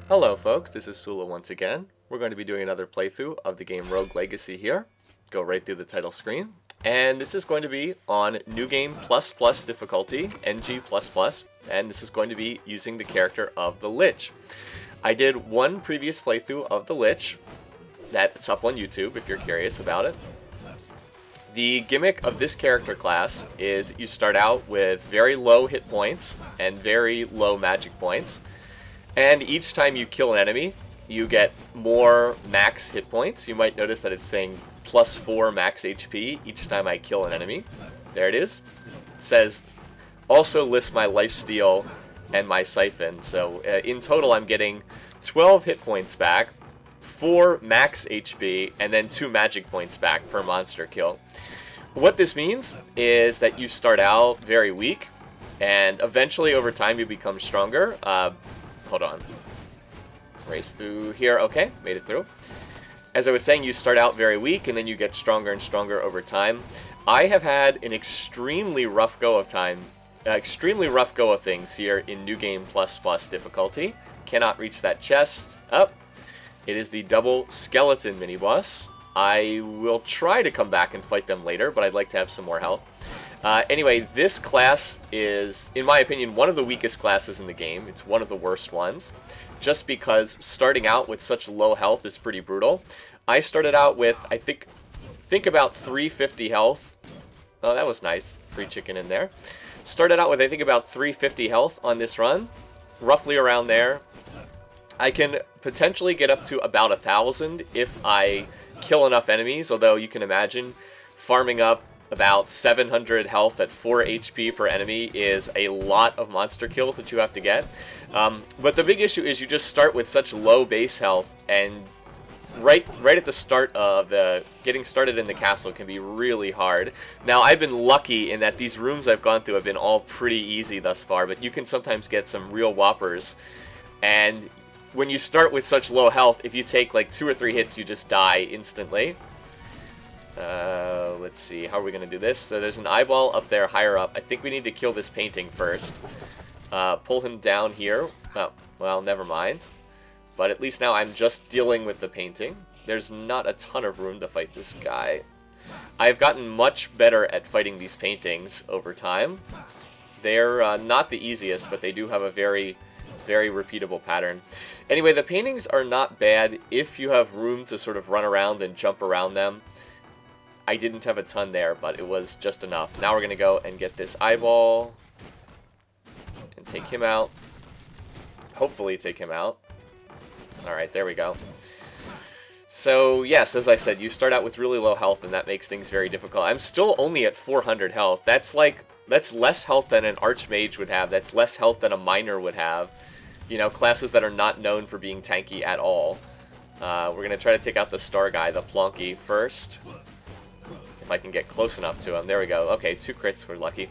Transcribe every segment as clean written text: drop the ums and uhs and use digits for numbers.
Hello folks, this is Sullla once again. We're going to be doing another playthrough of the game Rogue Legacy here. Go right through the title screen. And this is going to be on New Game Plus Plus difficulty, NG++, and this is going to be using the character of the Lich. I did one previous playthrough of the Lich. That's up on YouTube if you're curious about it. The gimmick of this character class is that you start out with very low hit points and very low magic points. And each time you kill an enemy, you get more max hit points. You might notice that it's saying +4 max HP each time I kill an enemy. There it is. It says, also lists my lifesteal and my siphon. So in total I'm getting 12 hit points back, 4 max HP, and then 2 magic points back per monster kill. What this means is that you start out very weak, and eventually over time you become stronger. Hold on. Race through here. Okay, made it through. As I was saying, you start out very weak, and then you get stronger and stronger over time. I have had an extremely rough go of things here in New Game Plus Plus difficulty. Cannot reach that chest. Up. It is the double skeleton mini-boss. I will try to come back and fight them later, but I'd like to have some more health. Anyway, this class is, in my opinion, one of the weakest classes in the game. It's one of the worst ones, just because starting out with such low health is pretty brutal. I started out with, I think about 350 health. Oh, that was nice. Free chicken in there. Started out with, I think, about 350 health on this run, roughly around there. I can potentially get up to about 1,000 if I kill enough enemies, although you can imagine farming up about 700 health at 4 HP per enemy is a lot of monster kills that you have to get. But the big issue is you just start with such low base health, and right at the start of getting started in the castle can be really hard. Now, I've been lucky in that these rooms I've gone through have been all pretty easy thus far, but you can sometimes get some real whoppers, and when you start with such low health, if you take like 2 or 3 hits, you just die instantly. Let's see, how are we going to do this? So there's an eyeball up there, higher up. I think we need to kill this painting first. Pull him down here. Oh, well, never mind. But at least now I'm just dealing with the painting. There's not a ton of room to fight this guy. I've gotten much better at fighting these paintings over time. They're not the easiest, but they do have a very repeatable pattern. Anyway, the paintings are not bad if you have room to sort of run around and jump around them. I didn't have a ton there, but it was just enough. Now we're going to go and get this eyeball and take him out. Hopefully take him out. Alright, there we go. So, yes, as I said, you start out with really low health, and that makes things very difficult. I'm still only at 400 health. That's less health than an archmage would have. That's less health than a miner would have. You know, classes that are not known for being tanky at all. We're going to try to take out the star guy, the plonky, first. If I can get close enough to him. There we go. Okay, 2 crits, we're lucky.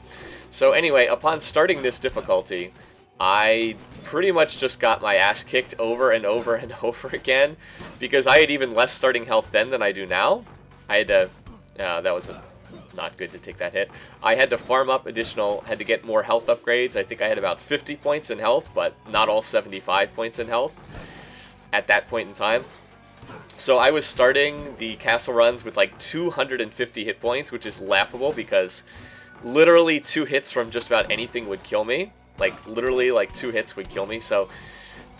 So anyway, upon starting this difficulty, I pretty much just got my ass kicked over and over and over again, because I had even less starting health then than I do now. I had to... that was not good to take that hit. I had to farm up had to get more health upgrades. I think I had about 50 points in health, but not all 75 points in health at that point in time. So I was starting the castle runs with like 250 hit points, which is laughable because literally 2 hits from just about anything would kill me. Like, literally, like 2 hits would kill me. So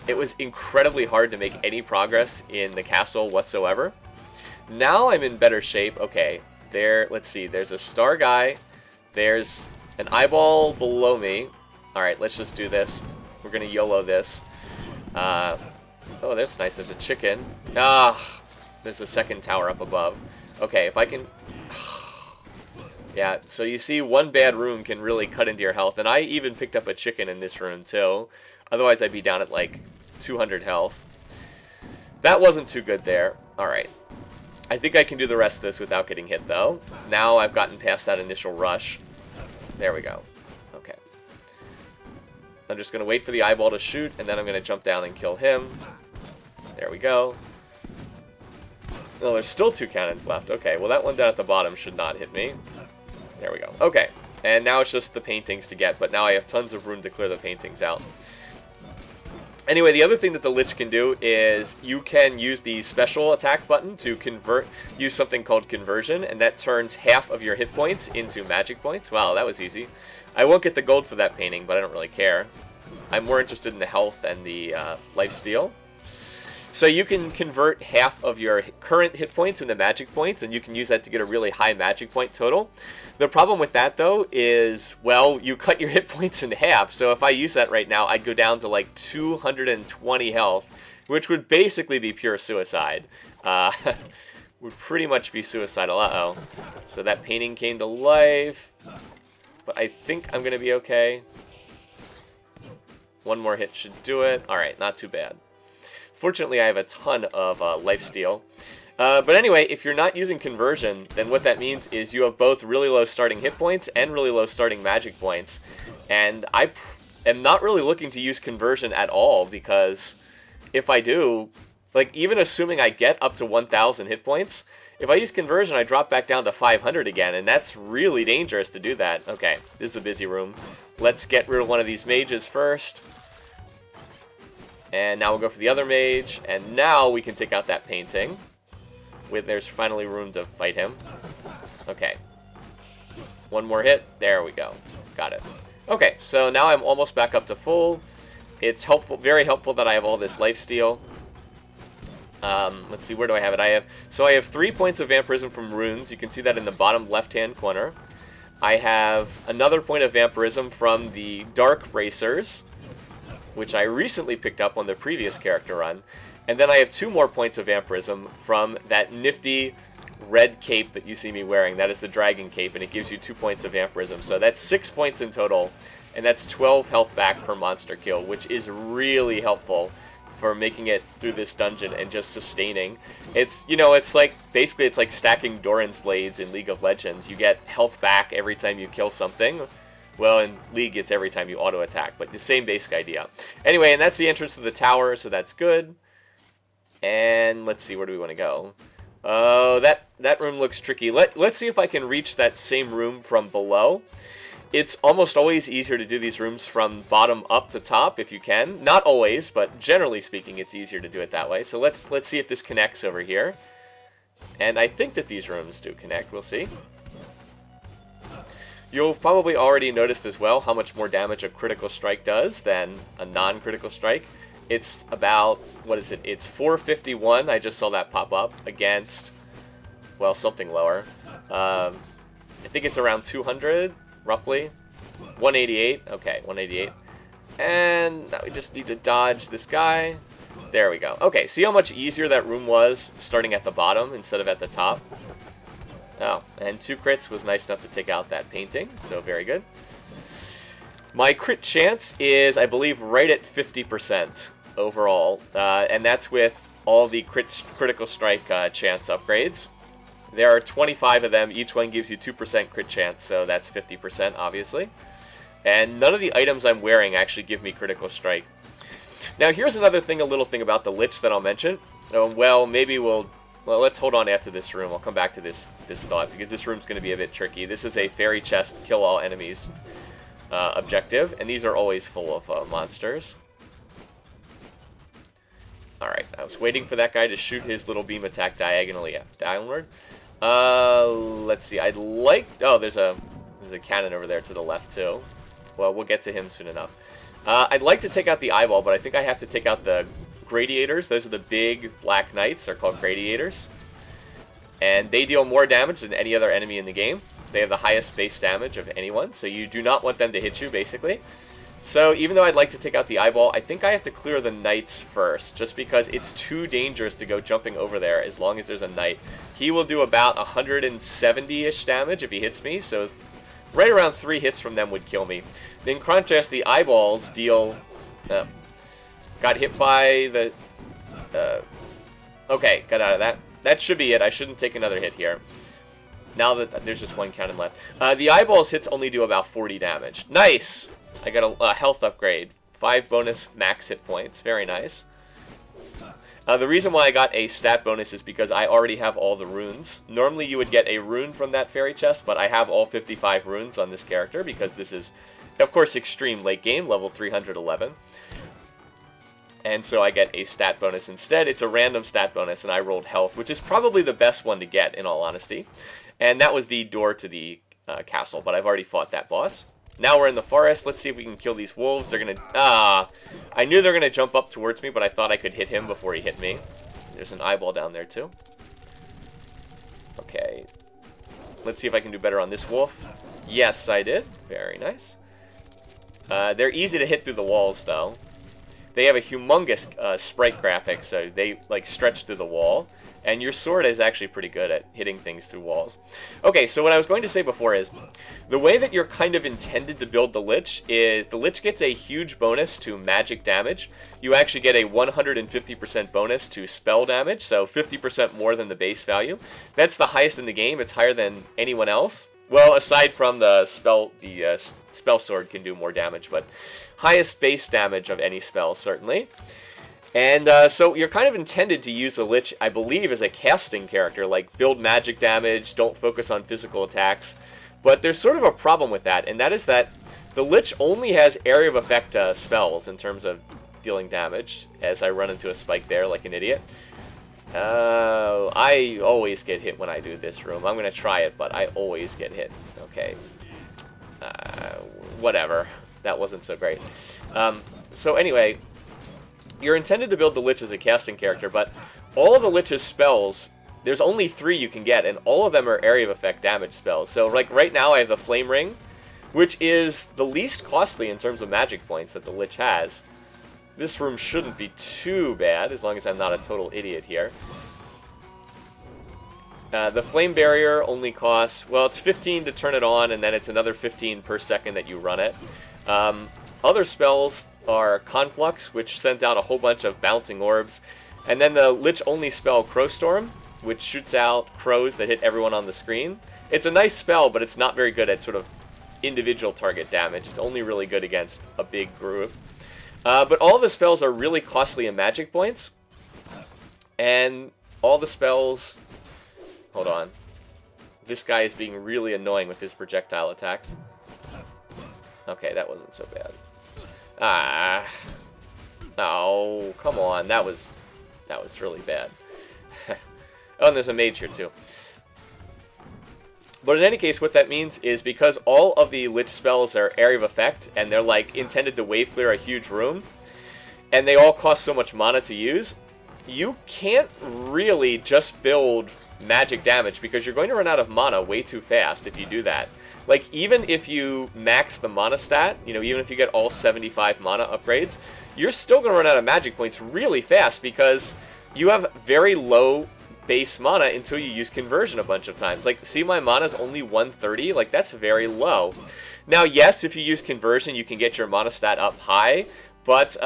it was incredibly hard to make any progress in the castle whatsoever. Now I'm in better shape. Okay, let's see, there's a star guy. There's an eyeball below me. Alright, let's just do this. We're going to YOLO this. Oh, that's nice. There's a chicken. There's a second tower up above. Okay, if I can... Yeah, so you see, one bad room can really cut into your health. And I even picked up a chicken in this room, too. Otherwise, I'd be down at, like, 200 health. That wasn't too good there. Alright. I think I can do the rest of this without getting hit, though. Now I've gotten past that initial rush. There we go. Okay. I'm just going to wait for the eyeball to shoot, and then I'm going to jump down and kill him. There we go. Oh, there's still 2 cannons left. Okay, well that one down at the bottom should not hit me. There we go. Okay, and now it's just the paintings to get, but now I have tons of room to clear the paintings out. Anyway, the other thing that the Lich can do is you can use the special attack button to use something called conversion, and that turns half of your hit points into magic points. Wow, that was easy. I won't get the gold for that painting, but I don't really care. I'm more interested in the health and the lifesteal. So you can convert half of your current hit points into magic points, and you can use that to get a really high magic point total. The problem with that, though, is, well, you cut your hit points in half. So if I use that right now, I'd go down to like 220 health, which would basically be pure suicide. Would pretty much be suicidal. Uh-oh. So that painting came to life. But I think I'm going to be okay. One more hit should do it. Alright, not too bad. Fortunately, I have a ton of lifesteal. But anyway, if you're not using conversion, then what that means is you have both really low starting hit points and really low starting magic points. And I am not really looking to use conversion at all, because if I do, like, even assuming I get up to 1,000 hit points, if I use conversion, I drop back down to 500 again, and that's really dangerous to do that. Okay, this is a busy room. Let's get rid of one of these mages first. And now we'll go for the other mage, and now we can take out that painting. There's finally room to fight him. Okay. One more hit. There we go. Got it. Okay, so now I'm almost back up to full. It's helpful, very helpful that I have all this lifesteal. Let's see, where do I have it? I have 3 points of vampirism from runes. You can see that in the bottom left-hand corner. I have another point of vampirism from the dark bracers, which I recently picked up on the previous character run. And then I have 2 more points of vampirism from that nifty red cape that you see me wearing. That is the dragon cape, and it gives you 2 points of vampirism. So that's 6 points in total, and that's 12 health back per monster kill, which is really helpful for making it through this dungeon and just sustaining. It's, you know, it's like, basically it's like stacking Doran's blades in League of Legends. You get health back every time you kill something. Well, in League, it's every time you auto-attack, but the same basic idea. Anyway, and that's the entrance to the tower, so that's good. And let's see, where do we want to go? Oh, that room looks tricky. Let's see if I can reach that same room from below. It's almost always easier to do these rooms from bottom up to top, if you can. Not always, but generally speaking, it's easier to do it that way. So let's see if this connects over here. And I think that these rooms do connect. We'll see. You'll probably already noticed as well how much more damage a critical strike does than a non-critical strike. It's about, what is it? It's 451. I just saw that pop up against, well, something lower. I think it's around 200, roughly. 188. Okay, 188. And now we just need to dodge this guy. There we go. Okay, see how much easier that room was starting at the bottom instead of at the top? Oh, and 2 crits was nice enough to take out that painting, so very good. My crit chance is, I believe, right at 50% overall, and that's with all the critical strike chance upgrades. There are 25 of them. Each one gives you 2% crit chance, so that's 50%, obviously. And none of the items I'm wearing actually give me critical strike. Now, here's another thing, a little thing about the Lich that I'll mention. Well, maybe well, let's hold on after this room. I'll come back to this thought, because this room's going to be a bit tricky. This is a fairy chest, kill all enemies objective, and these are always full of monsters. Alright, I was waiting for that guy to shoot his little beam attack diagonally downward. Let's see, I'd like... Oh, there's a cannon over there to the left, too. Well, we'll get to him soon enough. I'd like to take out the eyeball, but I think I have to take out the Gradiators. Those are the big black knights. They're called Gradiators. And they deal more damage than any other enemy in the game. They have the highest base damage of anyone, so you do not want them to hit you, basically. So even though I'd like to take out the eyeball, I think I have to clear the knights first, just because it's too dangerous to go jumping over there as long as there's a knight. He will do about 170-ish damage if he hits me, so right around 3 hits from them would kill me. In contrast, the eyeballs deal... got hit by the... okay, got out of that. That should be it. I shouldn't take another hit here. Now that there's just 1 cannon left. The eyeballs hits only do about 40 damage. Nice! I got a health upgrade. 5 bonus max hit points. Very nice. The reason why I got a stat bonus is because I already have all the runes. Normally you would get a rune from that fairy chest, but I have all 55 runes on this character because this is, of course, extreme late game, level 311. And so I get a stat bonus instead. It's a random stat bonus, and I rolled health, which is probably the best one to get, in all honesty. And that was the door to the castle, but I've already fought that boss. Now we're in the forest. Let's see if we can kill these wolves. They're going to... I knew they were going to jump up towards me, but I thought I could hit him before he hit me. There's an eyeball down there, too. Okay. Let's see if I can do better on this wolf. Yes, I did. Very nice. They're easy to hit through the walls, though. They have a humongous sprite graphic, so they like stretch through the wall. And your sword is actually pretty good at hitting things through walls. Okay, so what I was going to say before is, the way that you're kind of intended to build the Lich is, the Lich gets a huge bonus to magic damage. You actually get a 150% bonus to spell damage, so 50% more than the base value. That's the highest in the game. It's higher than anyone else. Well, aside from the spell sword can do more damage, but highest base damage of any spell, certainly. And so you're kind of intended to use the Lich, I believe, as a casting character, like build magic damage, don't focus on physical attacks. But there's sort of a problem with that, and that is that the Lich only has area of effect spells in terms of dealing damage, as I run into a spike there like an idiot. I always get hit when I do this room. I'm going to try it, but I always get hit. Okay. Whatever. That wasn't so great. So anyway, you're intended to build the Lich as a casting character, but all of the Lich's spells, there's only 3 you can get, and all of them are area of effect damage spells. So like right now I have the Flame Ring, which is the least costly in terms of magic points that the Lich has. This room shouldn't be too bad, as long as I'm not a total idiot here. The Flame Barrier only costs, well, it's 15 to turn it on, and then it's another 15 per second that you run it. Other spells are Conflux, which sends out a whole bunch of bouncing orbs. And then the Lich-only spell, Crowstorm, which shoots out crows that hit everyone on the screen. It's a nice spell, but it's not very good at sort of individual target damage. It's only really good against a big group. But all the spells are really costly in magic points. And all the spells... Hold on. This guy is being really annoying with his projectile attacks. Okay, that wasn't so bad. Oh, come on. That was really bad. Oh, and there's a mage here, too. But in any case, what that means is because all of the Lich spells are area of effect, and they're like intended to wave clear a huge room, and they all cost so much mana to use, you can't really just build magic damage because you're going to run out of mana way too fast if you do that. Like, even if you max the mana stat, you know, even if you get all 75 mana upgrades, you're still going to run out of magic points really fast because you have very low base mana until you use conversion a bunch of times. Like, see, my mana's only 130? Like, that's very low. Now, yes, if you use conversion, you can get your mana stat up high, but,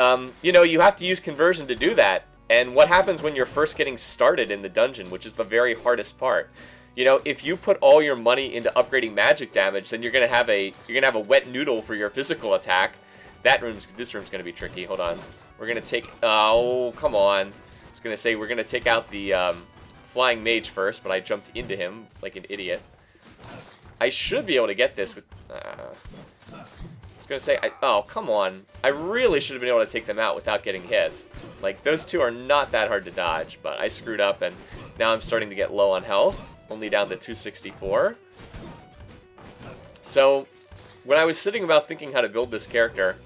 you know, you have to use conversion to do that. And what happens when you're first getting started in the dungeon, which is the very hardest part? You know, if you put all your money into upgrading magic damage, then you're gonna have a wet noodle for your physical attack. This room's gonna be tricky. Hold on. We're gonna take. Oh, come on. I was gonna say we're gonna take out the flying mage first, but I jumped into him like an idiot. I should be able to get this with. I was gonna say. Oh, come on. I really should have been able to take them out without getting hit. Like, those two are not that hard to dodge, but I screwed up, and now I'm starting to get low on health. Only down to 264. So, when I was sitting about thinking how to build this character,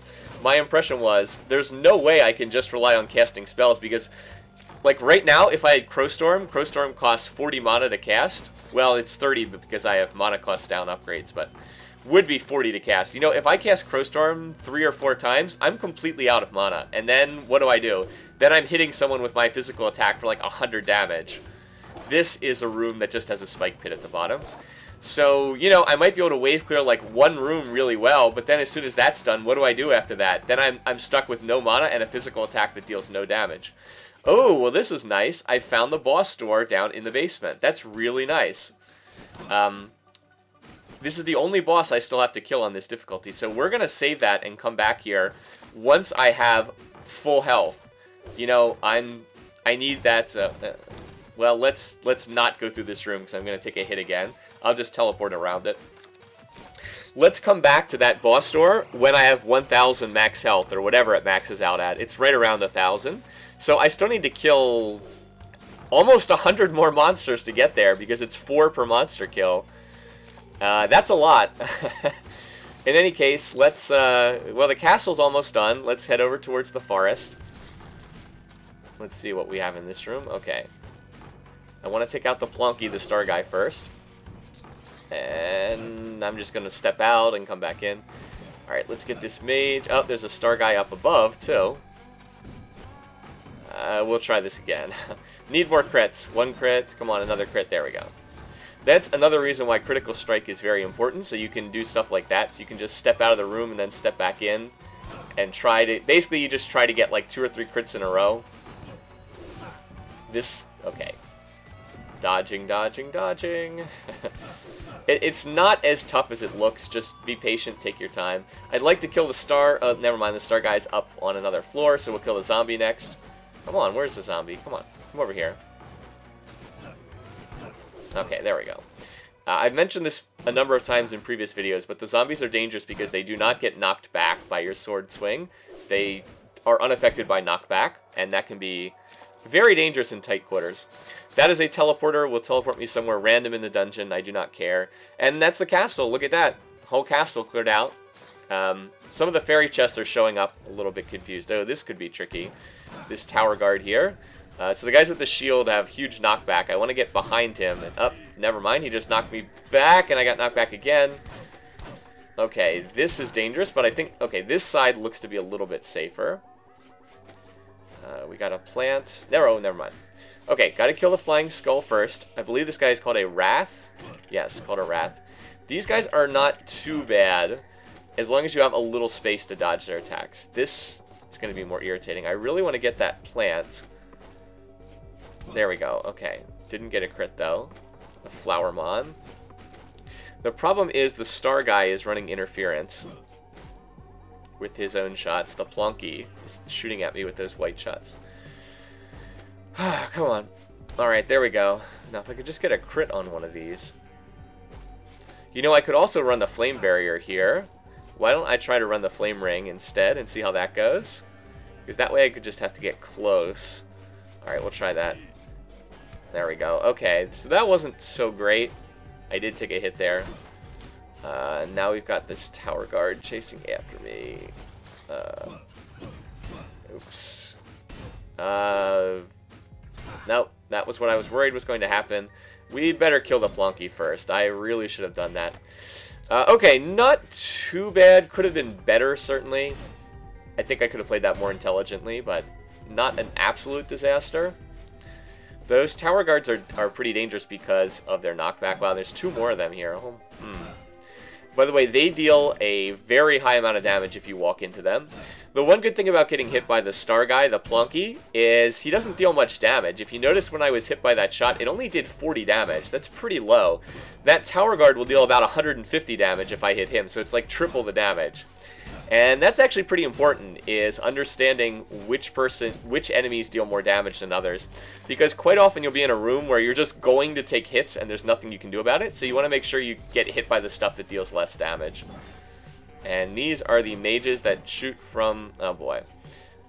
my impression was, there's no way I can just rely on casting spells, because, like, right now, if I had Crowstorm costs 40 mana to cast. Well, it's 30 because I have mana cost down upgrades, but would be 40 to cast. You know, if I cast Crowstorm 3 or 4 times, I'm completely out of mana. And then, what do? Then I'm hitting someone with my physical attack for like 100 damage. This is a room that just has a spike pit at the bottom. So, you know, I might be able to wave clear like one room really well, but then as soon as that's done, what do I do after that? Then I'm stuck with no mana and a physical attack that deals no damage. Oh, well, this is nice. I found the boss door down in the basement. That's really nice. This is the only boss I still have to kill on this difficulty, so we're going to save that and come back here once I have full health. You know, I need that... well, let's not go through this room because I'm going to take a hit again. I'll just teleport around it. let's come back to that boss door when I have 1,000 max health, or whatever it maxes out at. It's right around 1,000. So I still need to kill almost 100 more monsters to get there, because it's 4 per monster kill. That's a lot. In any case, let's, well, the castle's almost done. Let's head over towards the forest. Let's see what we have in this room. Okay. I want to take out the Plonky, the star guy, first. And I'm just going to step out and come back in. Alright, let's get this mage. Oh, there's a star guy up above, too. We'll try this again. Need more crits. 1 crit. Come on, another crit. There we go. That's another reason why critical strike is very important, so you can do stuff like that. So you can just step out of the room and then step back in and try to... Basically, you just try to get like 2 or 3 crits in a row. This... Okay. Dodging, dodging, dodging. It's not as tough as it looks. Just be patient, take your time. I'd like to kill the star... never mind, the star guy's up on another floor, so we'll kill the zombie next. Come on, where's the zombie? Come on, come over here. Okay, there we go. I've mentioned this a number of times in previous videos, but the zombies are dangerous because they do not get knocked back by your sword swing. They are unaffected by knockback, and that can be very dangerous in tight quarters. That is a teleporter. Will teleport me somewhere random in the dungeon. I do not care. And that's the castle. Look at that. Whole castle cleared out. Some of the fairy chests are showing up. A little bit confused. Oh, this could be tricky. This tower guard here. So the guys with the shield have huge knockback. I want to get behind him. And never mind. He just knocked me back, and I got knocked back again. Okay, this is dangerous, but I think... Okay, this side looks to be a little bit safer. We got a plant. Never mind. Okay, gotta kill the flying skull first. I believe this guy is called a wrath. Yes, called a wrath. These guys are not too bad, as long as you have a little space to dodge their attacks. This is going to be more irritating. I really want to get that plant. There we go. Okay, didn't get a crit though. The flower mon. The problem is the star guy is running interference with his own shots. The Plonky is shooting at me with those white shots. Come on. Alright, there we go. Now if I could just get a crit on one of these. You know, I could also run the flame barrier here. Why don't I try to run the flame ring instead and see how that goes? Because that way I could just have to get close. Alright, we'll try that. There we go. Okay, so that wasn't so great. I did take a hit there. Now we've got this tower guard chasing after me. Oops. Nope, that was what I was worried was going to happen. We'd better kill the Plonky first. I really should have done that. Okay, not too bad. Could have been better, certainly. I think I could have played that more intelligently, but not an absolute disaster. Those tower guards are pretty dangerous because of their knockback. Wow, there's 2 more of them here. Oh, By the way, they deal a very high amount of damage if you walk into them. The one good thing about getting hit by the star guy, the Plonky, is he doesn't deal much damage. If you notice when I was hit by that shot, it only did 40 damage. That's pretty low. That tower guard will deal about 150 damage if I hit him, so it's like triple the damage. And that's actually pretty important, is understanding which enemies deal more damage than others. Because quite often you'll be in a room where you're just going to take hits and there's nothing you can do about it. So you want to make sure you get hit by the stuff that deals less damage. And these are the mages that shoot from... Oh boy.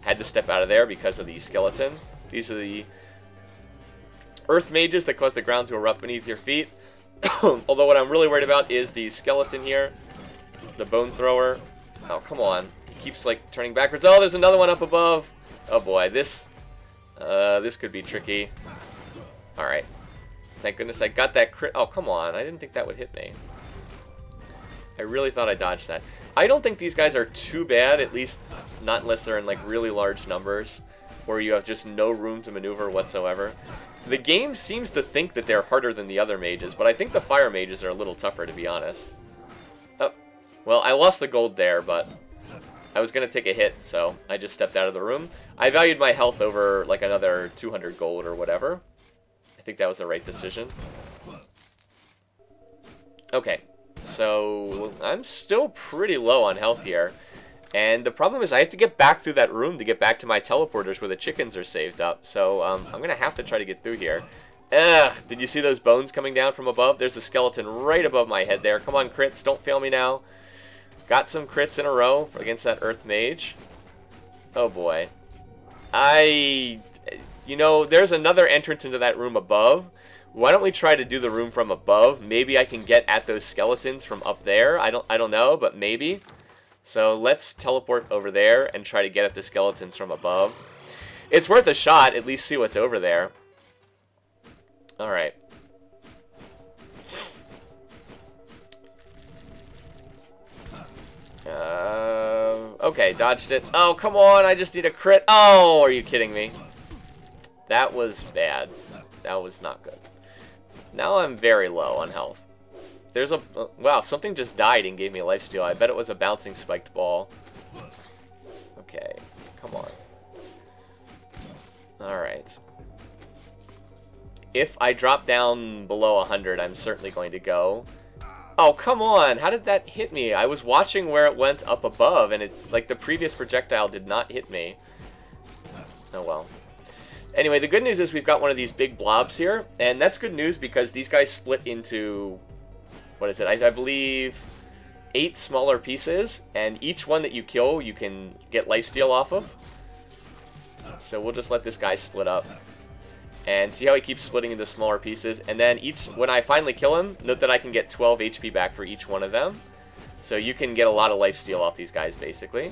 Had to step out of there because of the skeleton. These are the earth mages that cause the ground to erupt beneath your feet. Although what I'm really worried about is the skeleton here. The bone thrower. Oh, come on. He keeps, like, turning backwards. Oh, there's another one up above. Oh, boy. This could be tricky. Alright. Thank goodness I got that crit. Oh, come on. I didn't think that would hit me. I really thought I dodged that. I don't think these guys are too bad, at least not unless they're in, like, really large numbers, or you have just no room to maneuver whatsoever. The game seems to think that they're harder than the other mages, but I think the fire mages are a little tougher, to be honest. Well, I lost the gold there, but I was going to take a hit, so I just stepped out of the room. I valued my health over, like, another 200 gold or whatever. I think that was the right decision. Okay, so I'm still pretty low on health here. And the problem is I have to get back through that room to get back to my teleporters where the chickens are saved up. So I'm going to have to try to get through here. Ugh, did you see those bones coming down from above? There's a skeleton right above my head there. Come on, crits, don't fail me now. Got some crits in a row against that Earth Mage. Oh boy. You know, there's another entrance into that room above. Why don't we try to do the room from above? Maybe I can get at those skeletons from up there. I don't know, but maybe. So let's teleport over there and try to get at the skeletons from above. It's worth a shot, at least see what's over there. Alright. Okay, dodged it. Oh, come on, I just need a crit. Oh, are you kidding me? That was bad. That was not good. Now I'm very low on health. There's a... wow, something just died and gave me a lifesteal. I bet it was a bouncing spiked ball. Okay, come on. Alright. If I drop down below 100, I'm certainly going to go. Oh, come on! How did that hit me? I was watching where it went up above, and it, like, the previous projectile did not hit me. Oh, well. Anyway, the good news is we've got one of these big blobs here, and that's good news because these guys split into, what is it, I believe 8 smaller pieces, and each one that you kill, you can get lifesteal off of. So we'll just let this guy split up. And see how he keeps splitting into smaller pieces. And then when I finally kill him, note that I can get 12 HP back for each one of them. So you can get a lot of lifesteal off these guys, basically.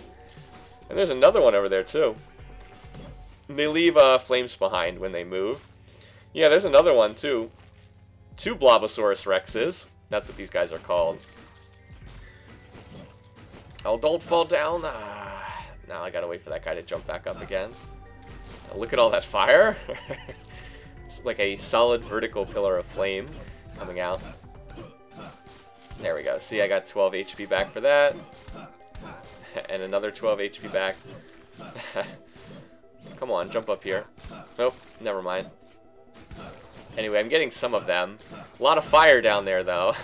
And there's another one over there, too. They leave flames behind when they move. Yeah, there's another one, too. 2 Blobosaurus Rexes. That's what these guys are called. Oh, don't fall down. Ah, now I gotta wait for that guy to jump back up again. Now, look at all that fire. It's like a solid vertical pillar of flame coming out. There we go. See, I got 12 HP back for that. And another 12 HP back. Come on, jump up here. Nope, never mind. Anyway, I'm getting some of them. A lot of fire down there, though.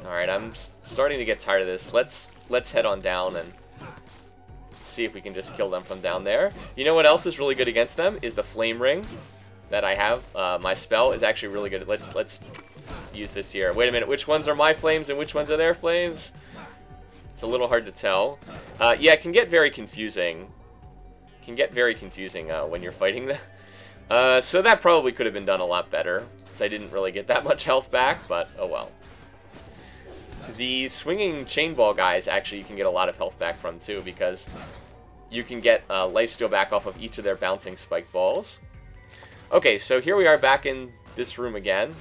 Alright, I'm starting to get tired of this. Let's head on down and see if we can just kill them from down there. You know what else is really good against them? Is the flame ring that I have. My spell is actually really good. Let's use this here. Wait a minute, which ones are my flames and which ones are their flames? It's a little hard to tell. Yeah, it can get very confusing. It can get very confusing when you're fighting them. So that probably could have been done a lot better, because I didn't really get that much health back, but oh well. The swinging chain ball guys, actually, you can get a lot of health back from, too, because you can get lifesteal back off of each of their bouncing spike balls. Okay, so here we are back in this room again.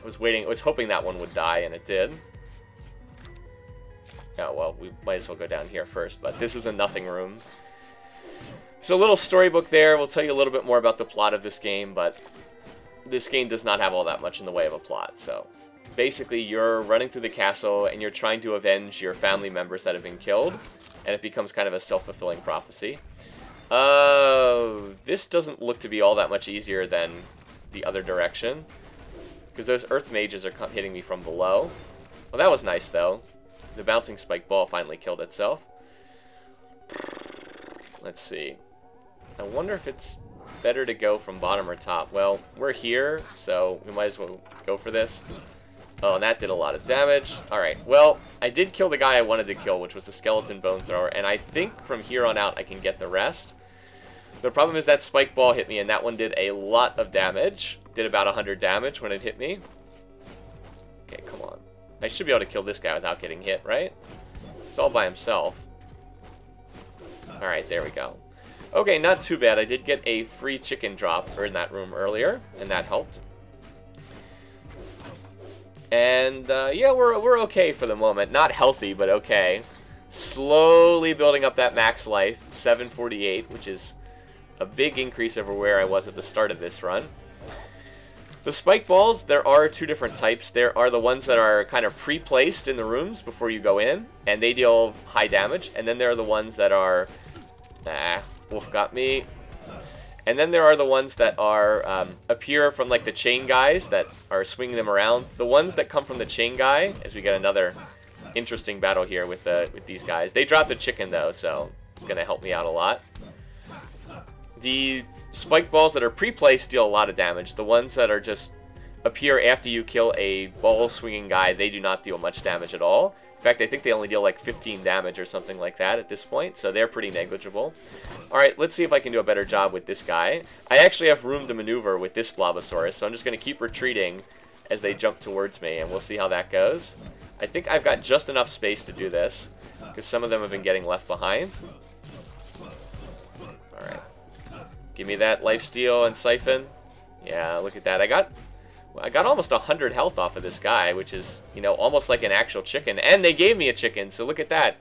I was hoping that one would die, and it did. Oh, well, we might as well go down here first, but this is a nothing room. There's a little storybook there. We'll tell you a little bit more about the plot of this game, but this game does not have all that much in the way of a plot, so... Basically, you're running through the castle, and you're trying to avenge your family members that have been killed, and it becomes kind of a self-fulfilling prophecy. This doesn't look to be all that much easier than the other direction, because those Earth Mages are hitting me from below. Well, that was nice, though. The bouncing spike ball finally killed itself. Let's see. I wonder if it's better to go from bottom or top. Well, we're here, so we might as well go for this. Oh, and that did a lot of damage. Alright, well, I did kill the guy I wanted to kill, which was the skeleton bone thrower, and I think from here on out I can get the rest. The problem is that spike ball hit me, and that one did a lot of damage. Did about 100 damage when it hit me. Okay, come on. I should be able to kill this guy without getting hit, right? He's all by himself. Alright, there we go. Okay, not too bad. I did get a free chicken drop in that room earlier, and that helped. And, yeah, we're okay for the moment. Not healthy, but okay. Slowly building up that max life, 748, which is a big increase over where I was at the start of this run. The spike balls, there are 2 different types. There are the ones that are kind of pre-placed in the rooms before you go in, and they deal high damage. And then there are the ones that are... wolf got me. And then there are the ones that are appear from like the chain guys that are swinging them around. The ones that come from the chain guy, as we get another interesting battle here with these guys. They dropped a chicken though, so It's going to help me out a lot. The spike balls that are pre-placed deal a lot of damage. The ones that are just appear after you kill a ball-swinging guy, they do not deal much damage at all. In fact, I think they only deal like 15 damage or something like that at this point, so they're pretty negligible. Alright, let's see if I can do a better job with this guy. I actually have room to maneuver with this Blobosaurus, so I'm just going to keep retreating as they jump towards me, and we'll see how that goes. I think I've got just enough space to do this, because some of them have been getting left behind. Alright. Give me that lifesteal and siphon. Yeah, look at that. I got almost 100 health off of this guy, which is, you know, almost like an actual chicken. And they gave me a chicken, so look at that.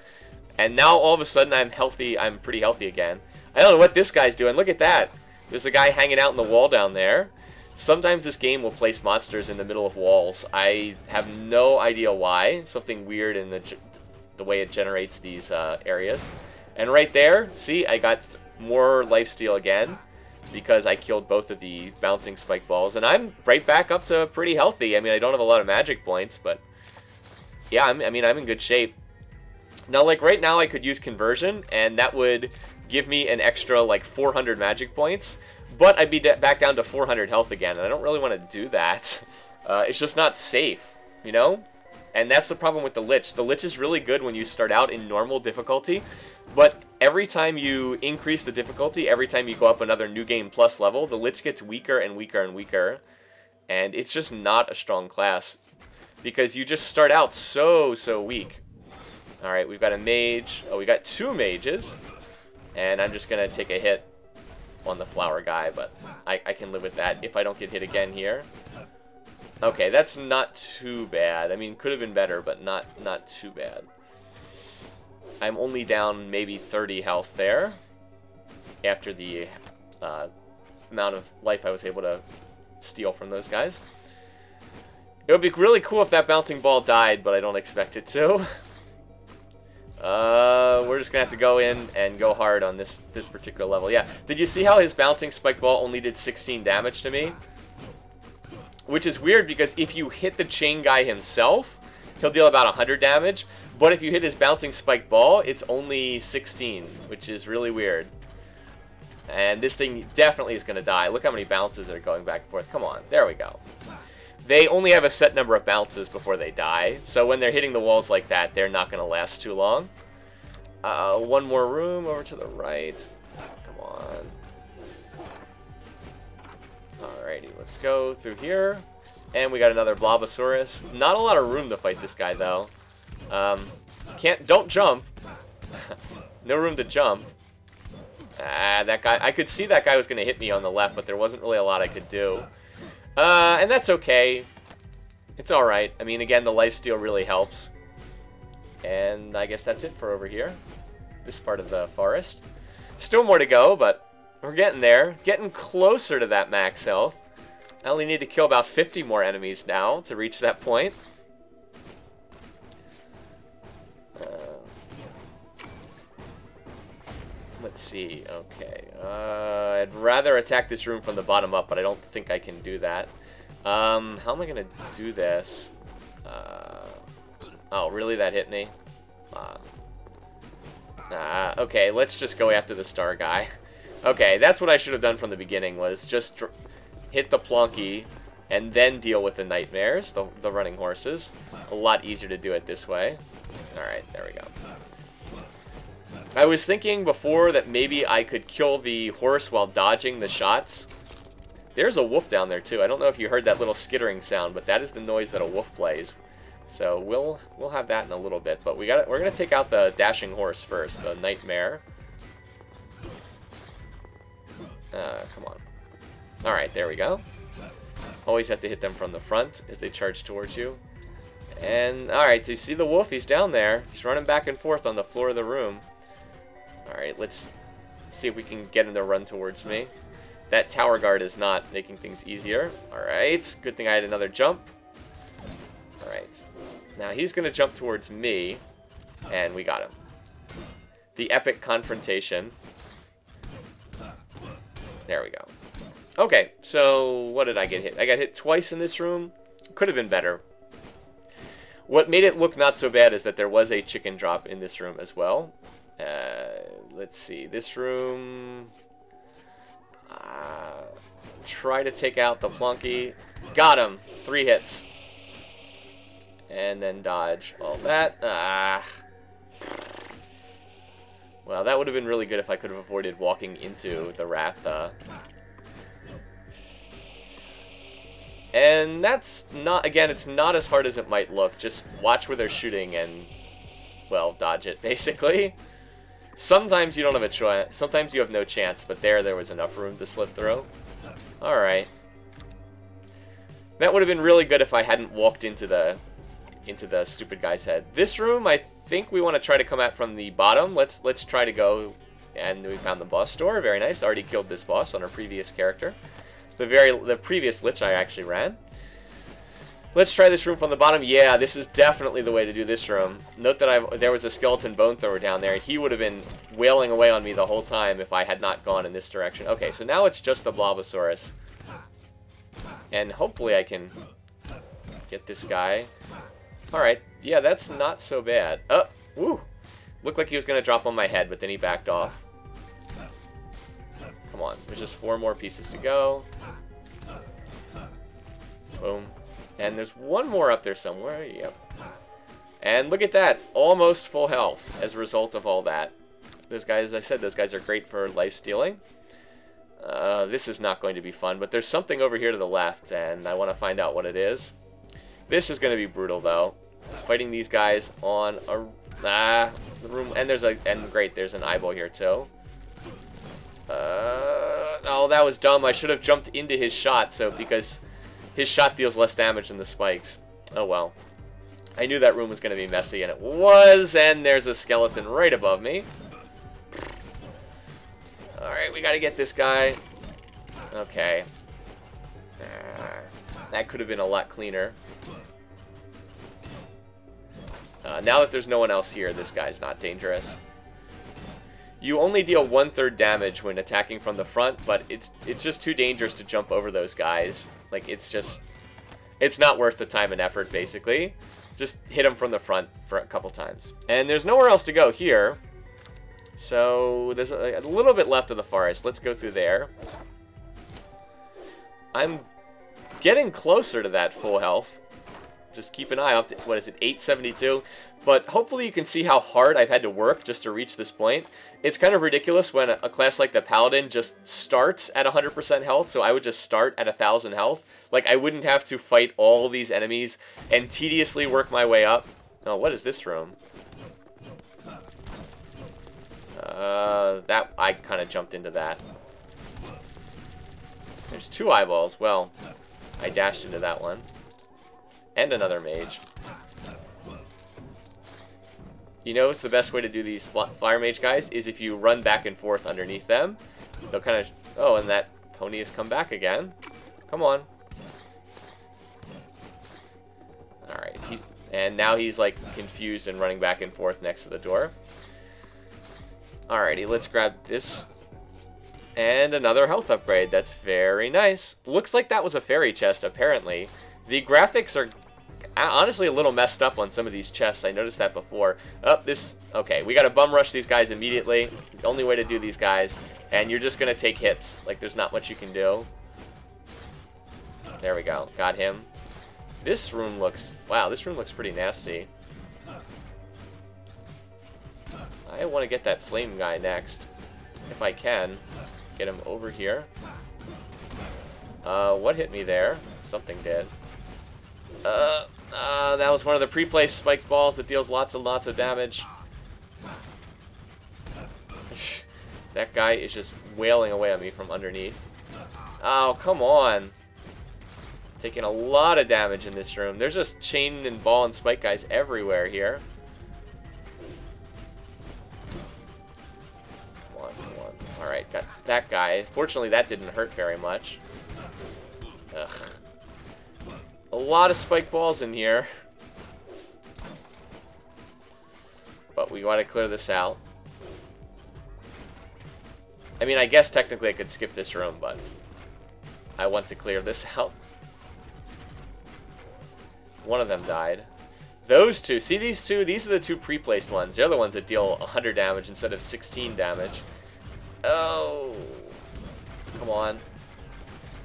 And now all of a sudden I'm healthy. I'm pretty healthy again. I don't know what this guy's doing. Look at that. There's a guy hanging out in the wall down there. Sometimes this game will place monsters in the middle of walls. I have no idea why. Something weird in the way it generates these areas. And right there, see, I got more lifesteal again because I killed both of the bouncing spike balls. And I'm right back up to pretty healthy. I mean, I don't have a lot of magic points, but yeah, I mean, I'm in good shape. Now, like, right now I could use conversion, and that would give me an extra, like, 400 magic points. But I'd be back down to 400 health again, and I don't really want to do that. It's just not safe, you know? And that's the problem with the Lich. The Lich is really good when you start out in normal difficulty, but every time you increase the difficulty, every time you go up another New Game Plus level, the Lich gets weaker and weaker and weaker. And it's just not a strong class, because you just start out so weak. Alright, we've got a mage. Oh, we got 2 mages. And I'm just going to take a hit on the flower guy, but I can live with that if I don't get hit again here. Okay, that's not too bad. I mean, could have been better, but not too bad. I'm only down maybe 30 health there after the amount of life I was able to steal from those guys. It would be really cool if that bouncing ball died, but I don't expect it to. We're just gonna have to go in and go hard on this particular level. Yeah, did you see how his bouncing spike ball only did 16 damage to me? Which is weird, because if you hit the chain guy himself, he'll deal about 100 damage. But if you hit his bouncing spike ball, it's only 16, which is really weird. And this thing definitely is gonna die. Look how many bounces are going back and forth. Come on, there we go. They only have a set number of bounces before they die, so when they're hitting the walls like that, they're not going to last too long. One more room over to the right. Come on. Alrighty, let's go through here. And we got another Blobosaurus. Not a lot of room to fight this guy, though. Don't jump. No room to jump. That guy, I could see that guy was going to hit me on the left, but there wasn't really a lot I could do. And that's okay. It's alright. I mean, again, the lifesteal really helps. And I guess that's it for over here. This part of the forest. Still more to go, but we're getting there. Getting closer to that max health. I only need to kill about 50 more enemies now to reach that point. Let's see. Okay. I'd rather attack this room from the bottom up, but I don't think I can do that. How am I going to do this? Oh, really? That hit me? Okay, let's just go after the star guy. Okay, that's what I should have done from the beginning, was just hit the plonky and then deal with the nightmares, the running horses. A lot easier to do it this way. Alright, there we go. I was thinking before that maybe I could kill the horse while dodging the shots. There's a wolf down there too. I don't know if you heard that little skittering sound, but that is the noise that a wolf plays. So we'll have that in a little bit, but we're gonna take out the dashing horse first, the nightmare. Come on. All right, there we go. Always have to hit them from the front as they charge towards you. And all right, do you see the wolf? He's down there. He's running back and forth on the floor of the room. Alright, let's see if we can get him to run towards me. That tower guard is not making things easier. Alright, good thing I had another jump. Alright, now he's going to jump towards me, and we got him. The epic confrontation. There we go. Okay, so what did I get hit? I got hit twice in this room. Could have been better. What made it look not so bad is that there was a chicken drop in this room as well. Let's see. This room... try to take out the Plunky. Got him. 3 hits. And then dodge all that. Well, that would have been really good if I could have avoided walking into the Ratha. And that's not, again, it's not as hard as it might look. Just watch where they're shooting and, well, dodge it, basically. Sometimes you don't have a choice. Sometimes you have no chance, but there was enough room to slip through. Alright. That would have been really good if I hadn't walked into the stupid guy's head. This room, I think we want to try to come at from the bottom. Let's try to go, and we found the boss door. Very nice. Already killed this boss on our previous character. The previous Lich I actually ran. Let's try this room from the bottom. Yeah, this is definitely the way to do this room. Note that there was a skeleton bone thrower down there. He would have been wailing away on me the whole time if I had not gone in this direction. Okay, so now it's just the Blobosaurus. And hopefully I can get this guy. Alright, yeah, that's not so bad. Oh, woo! Looked like he was going to drop on my head, but then he backed off. Come on, there's just 4 more pieces to go. Boom. And there's one more up there somewhere. Yep. And look at that. Almost full health as a result of all that. Those guys, as I said, those guys are great for life stealing. This is not going to be fun, but there's something over here to the left, and I want to find out what it is. This is going to be brutal, though. Fighting these guys on a... the room... And great, there's an eyeball here, too. Oh, that was dumb. I should have jumped into his shot, because his shot deals less damage than the spikes. Oh, well. I knew that room was going to be messy, and it was, and there's a skeleton right above me. Alright, we got to get this guy. Okay. That could have been a lot cleaner. Now that there's no one else here, this guy's not dangerous. You only deal 1/3 damage when attacking from the front, but it's just too dangerous to jump over those guys. Like, it's not worth the time and effort, basically. Just hit them from the front for a couple times. And there's nowhere else to go here. So there's a little bit left of the forest. Let's go through there. I'm getting closer to that full health. Just keep an eye out. What is it, 872? But hopefully you can see how hard I've had to work just to reach this point. It's kind of ridiculous when a class like the Paladin just starts at 100% health, so I would just start at 1,000 health. Like, I wouldn't have to fight all these enemies and tediously work my way up. Oh, what is this room? That I kind of jumped into that. There's 2 eyeballs. Well, I dashed into that one. And another mage. You know, it's the best way to do these fire mage guys is if you run back and forth underneath them. They'll kind of... Oh, and that pony has come back again. Come on. Alright. And now he's, like, confused and running back and forth next to the door. Alrighty, let's grab this. And another health upgrade. That's very nice. Looks like that was a fairy chest, apparently. The graphics are honestly a little messed up on some of these chests. I noticed that before. Oh, this... Okay, we gotta bum rush these guys immediately. The only way to do these guys. And you're just gonna take hits. Like, there's not much you can do. There we go. Got him. This room looks... Wow, this room looks pretty nasty. I want to get that flame guy next. If I can. Get him over here. What hit me there? Something did. That was one of the pre-placed spiked balls that deals lots and lots of damage. That guy is just wailing away on me from underneath. Oh, come on. Taking a lot of damage in this room. There's just chain and ball and spike guys everywhere here. Come on, come on. Alright, got that guy. Fortunately, that didn't hurt very much. Ugh. A lot of spike balls in here. But we want to clear this out. I mean, I guess technically I could skip this room, but I want to clear this out. One of them died. Those two. See these two? These are the two pre-placed ones. They're the ones that deal 100 damage instead of 16 damage. Oh. Come on.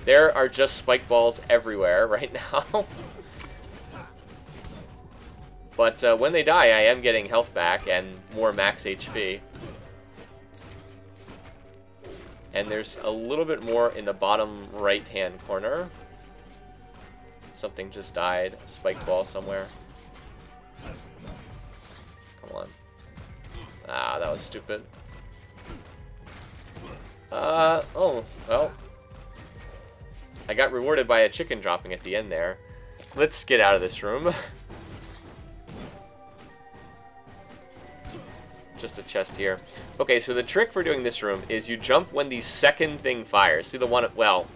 There are just spike balls everywhere right now. But when they die, I am getting health back and more max HP. And there's a little bit more in the bottom right-hand corner. Something just died. A spike ball somewhere. Come on. Ah, that was stupid. Oh, well. I got rewarded by a chicken dropping at the end there. Let's get out of this room. Just a chest here. Okay, so the trick for doing this room is you jump when the second thing fires. See the one, well,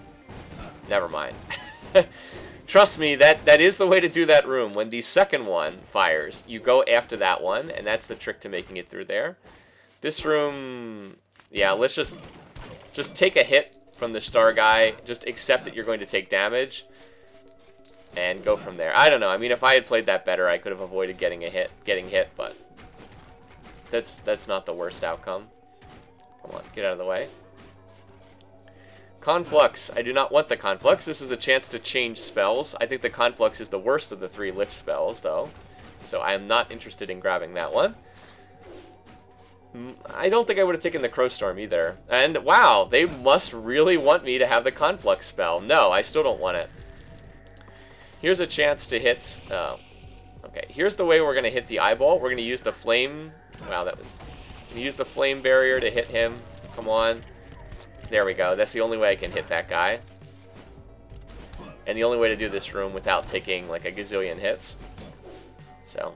never mind. Trust me, that is the way to do that room. When the second one fires, you go after that one, and that's the trick to making it through there. This room, yeah, let's just take a hit from the star guy. Just accept that you're going to take damage, and go from there. I don't know. I mean, if I had played that better, I could have avoided getting hit, but that's not the worst outcome. Come on, get out of the way. Conflux. I do not want the Conflux. This is a chance to change spells. I think the Conflux is the worst of the 3 Lich spells, though. So I am not interested in grabbing that one. I don't think I would have taken the Crowstorm either. And, wow, they must really want me to have the Conflux spell. No, I still don't want it. Here's a chance to hit... okay, here's the way we're going to hit the eyeball. We're going to use the flame... Wow, that was... Use the flame barrier to hit him. Come on. There we go. That's the only way I can hit that guy. And the only way to do this room without taking like a gazillion hits. So,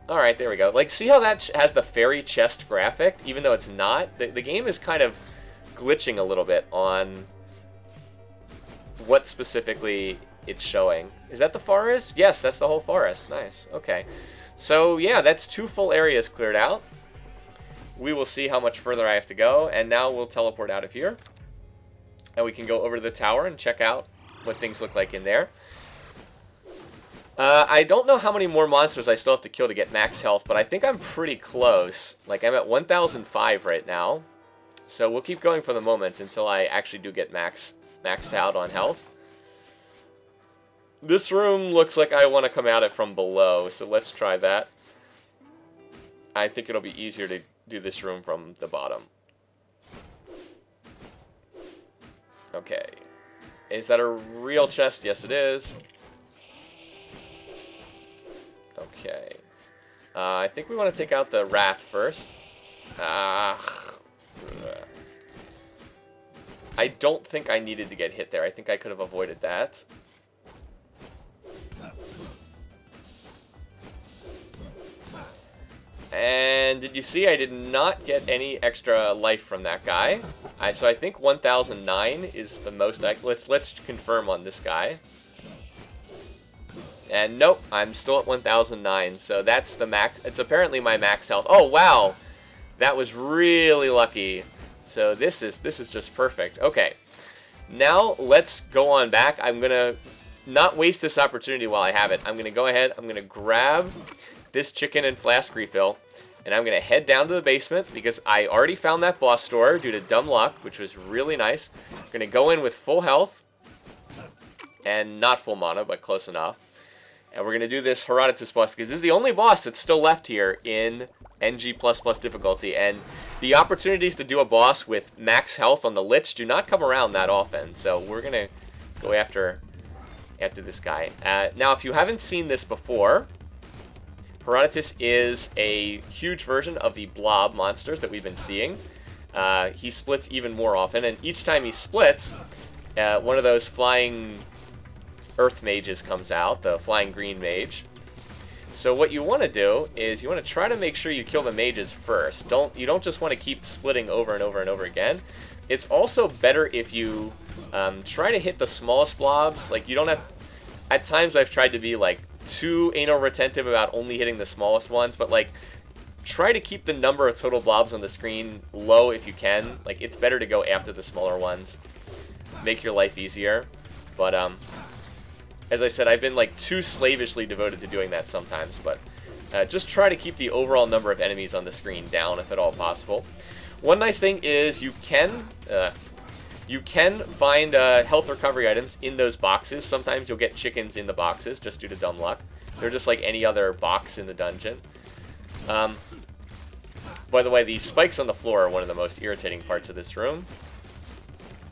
alright, there we go. Like, see how that has the fairy chest graphic? Even though it's not? The game is kind of glitching a little bit on what specifically it's showing. Is that the forest? Yes, that's the whole forest. Nice. Okay. So, yeah, that's 2 full areas cleared out. We will see how much further I have to go. And now we'll teleport out of here. And we can go over to the tower and check out what things look like in there. I don't know how many more monsters I still have to kill to get max health, but I think I'm pretty close. Like, I'm at 1005 right now. So we'll keep going for the moment until I actually do get maxed out on health. This room looks like I want to come at it from below, so let's try that. I think it'll be easier to do this room from the bottom. Okay. Is that a real chest? Yes, it is. Okay. I think we want to take out the rat first. I don't think I needed to get hit there. I think I could have avoided that. And did you see I did not get any extra life from that guy? So I think 1009 is the most. Let's confirm on this guy. And nope, I'm still at 1009. So that's the max. It's apparently my max health. Oh wow, that was really lucky. So this is just perfect. Okay, now let's go on back. I'm gonna not waste this opportunity while I have it. I'm gonna go ahead. I'm gonna grab this chicken and flask refill, and I'm going to head down to the basement because I already found that boss door due to dumb luck, which was really nice. I'm going to go in with full health, and not full mana, but close enough. And we're going to do this Herodotus boss because this is the only boss that's still left here in NG++ difficulty, and the opportunities to do a boss with max health on the Lich do not come around that often, so we're going to go after this guy. Now, if you haven't seen this before, Herodotus is a huge version of the blob monsters that we've been seeing. He splits even more often, and each time he splits, one of those flying earth mages comes out, the flying green mage. So what you want to do is you want to try to make sure you kill the mages first. You don't just want to keep splitting over and over and over again. It's also better if you try to hit the smallest blobs. Like, you don't have... At times I've tried to be like too anal retentive about only hitting the smallest ones, but like try to keep the number of total blobs on the screen low if you can. Like, it's better to go after the smaller ones. Make your life easier. But as I said, I've been like too slavishly devoted to doing that sometimes, but just try to keep the overall number of enemies on the screen down if at all possible. One nice thing is you can find health recovery items in those boxes. Sometimes you'll get chickens in the boxes just due to dumb luck. They're just like any other box in the dungeon. By the way, the spikes on the floor are one of the most irritating parts of this room.